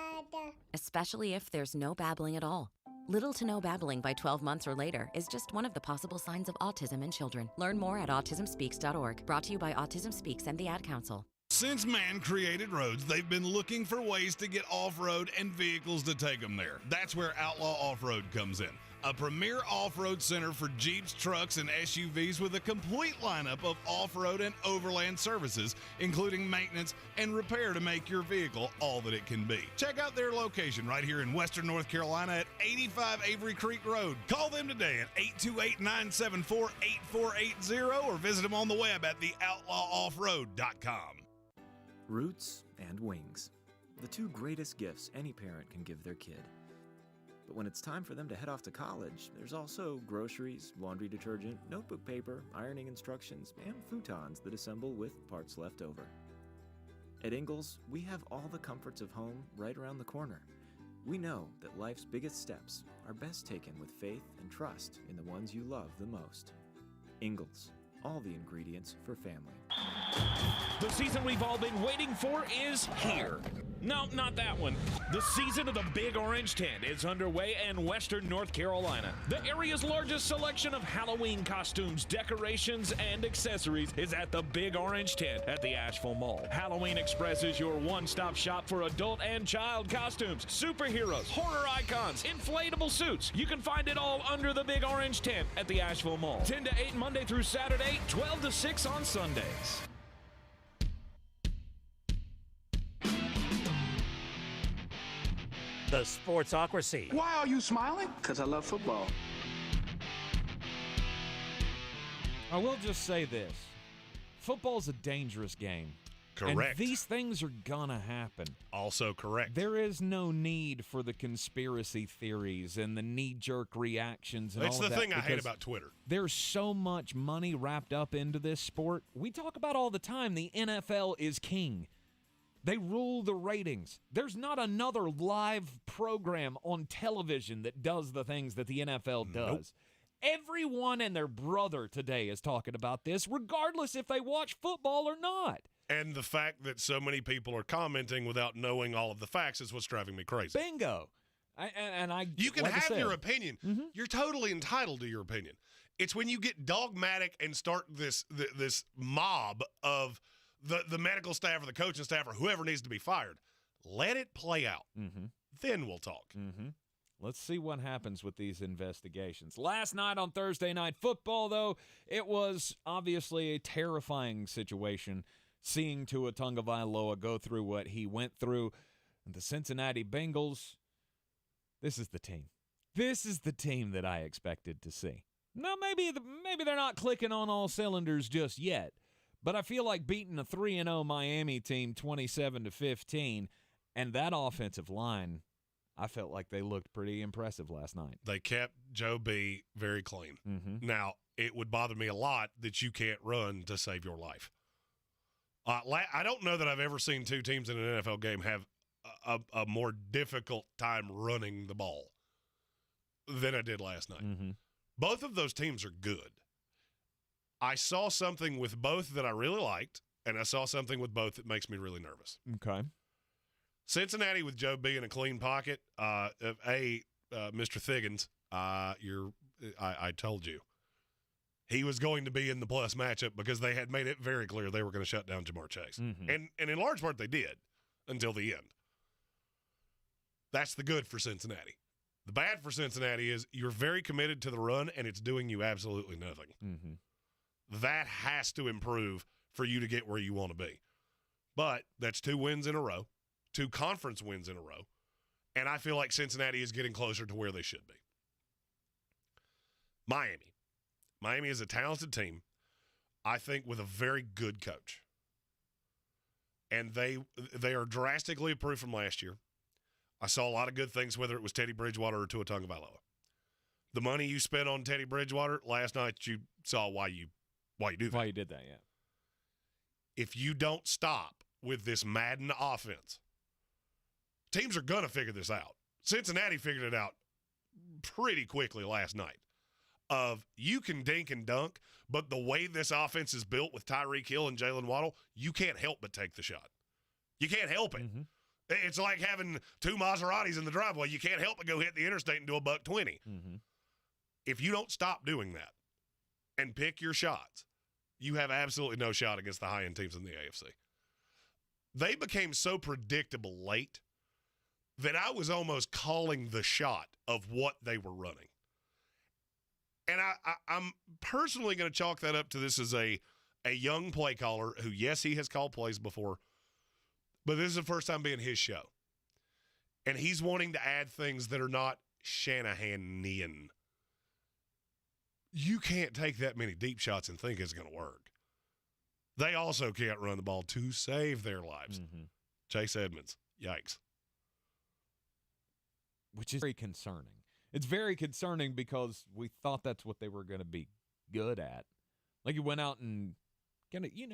Especially if there's no babbling at all. Little to no babbling by 12 months or later is just one of the possible signs of autism in children. Learn more at autismspeaks.org. Brought to you by Autism Speaks and the Ad Council. Since man created roads, they've been looking for ways to get off-road and vehicles to take them there. That's where Outlaw Off-Road comes in. A premier off-road center for Jeeps, trucks, and SUVs with a complete lineup of off-road and overland services, including maintenance and repair to make your vehicle all that it can be. Check out their location right here in Western North Carolina at 85 Avery Creek Road. Call them today at 828-974-8480 or visit them on the web at theoutlawoffroad.com. Roots and wings. The two greatest gifts any parent can give their kid. But when it's time for them to head off to college, there's also groceries, laundry detergent, notebook paper, ironing instructions, and futons that assemble with parts left over. At Ingles, we have all the comforts of home right around the corner. We know that life's biggest steps are best taken with faith and trust in the ones you love the most. Ingles, all the ingredients for family. The season we've all been waiting for is here. No, not that one. The season of the Big Orange Tent is underway in Western North Carolina. The area's largest selection of Halloween costumes, decorations, and accessories is at the Big Orange Tent at the Asheville Mall. Halloween Express is your one-stop shop for adult and child costumes, superheroes, horror icons, inflatable suits. You can find it all under the Big Orange Tent at the Asheville Mall. 10 to 8 Monday through Saturday, 12 to 6 on Sundays. The Sportsocracy. Why are you smiling? Because I love football. I will just say this. Football's a dangerous game. Correct. And these things are gonna happen. Also correct. There is no need for the conspiracy theories and the knee-jerk reactions and That's all of that. the thing I hate about Twitter. There's so much money wrapped up into this sport. We talk about all the time the NFL is king. They rule the ratings. There's not another live program on television that does the things that the NFL does. Nope. Everyone and their brother today is talking about this, regardless if they watch football or not. And the fact that so many people are commenting without knowing all of the facts is what's driving me crazy. Bingo. You can like I have said, your opinion. Mm-hmm. You're totally entitled to your opinion. It's when you get dogmatic and start this mob of the medical staff or the coaching staff or whoever needs to be fired. Let it play out. Mm-hmm. Then we'll talk. Mm-hmm. Let's see what happens with these investigations. Last night on Thursday Night Football, though, it was obviously a terrifying situation seeing Tua Tagovailoa go through what he went through. The Cincinnati Bengals, this is the team. This is the team that I expected to see. Now, maybe they're not clicking on all cylinders just yet, but I feel like beating a 3-0 Miami team 27-15, and that offensive line, I felt like they looked pretty impressive last night. They kept Joe B very clean. Mm-hmm. Now, it would bother me a lot that you can't run to save your life. I don't know that I've ever seen two teams in an NFL game have a more difficult time running the ball than I did last night. Mm-hmm. Both of those teams are good. I saw something with both that I really liked, and I saw something with both that makes me really nervous. Okay. Cincinnati with Joe B in a clean pocket. Mr. Thiggins, I told you. He was going to be in the plus matchup because they had made it very clear they were going to shut down Jamar Chase. Mm-hmm. And in large part they did until the end. That's the good for Cincinnati. The bad for Cincinnati is you're very committed to the run, and it's doing you absolutely nothing. Mm-hmm. That has to improve for you to get where you want to be. But that's 2 wins in a row, 2 conference wins in a row, and I feel like Cincinnati is getting closer to where they should be. Miami is a talented team, I think, with a very good coach. and they are drastically improved from last year. I saw a lot of good things, whether it was Teddy Bridgewater or Tua Tagovailoa. The money you spent on Teddy Bridgewater last night, you saw why you do that. Why you did that, yeah. If you don't stop with this Madden offense, teams are going to figure this out. Cincinnati figured it out pretty quickly last night. You can dink and dunk, but the way this offense is built with Tyreek Hill and Jalen Waddle, you can't help but take the shot. You can't help it. Mm-hmm. It's like having two Maseratis in the driveway. You can't help but go hit the interstate and do $120. Mm-hmm. If you don't stop doing that and pick your shots, you have absolutely no shot against the high-end teams in the AFC. They became so predictable late that I was almost calling the shot of what they were running. And I'm personally going to chalk that up to this as a young play caller who, yes, he has called plays before, but this is the first time being his show. And he's wanting to add things that are not Shanahan-ian. You can't take that many deep shots and think it's going to work. They also can't run the ball to save their lives. Mm-hmm. Chase Edmonds, yikes. Which is very concerning. It's very concerning because we thought that's what they were going to be good at. Like, you went out and kind of,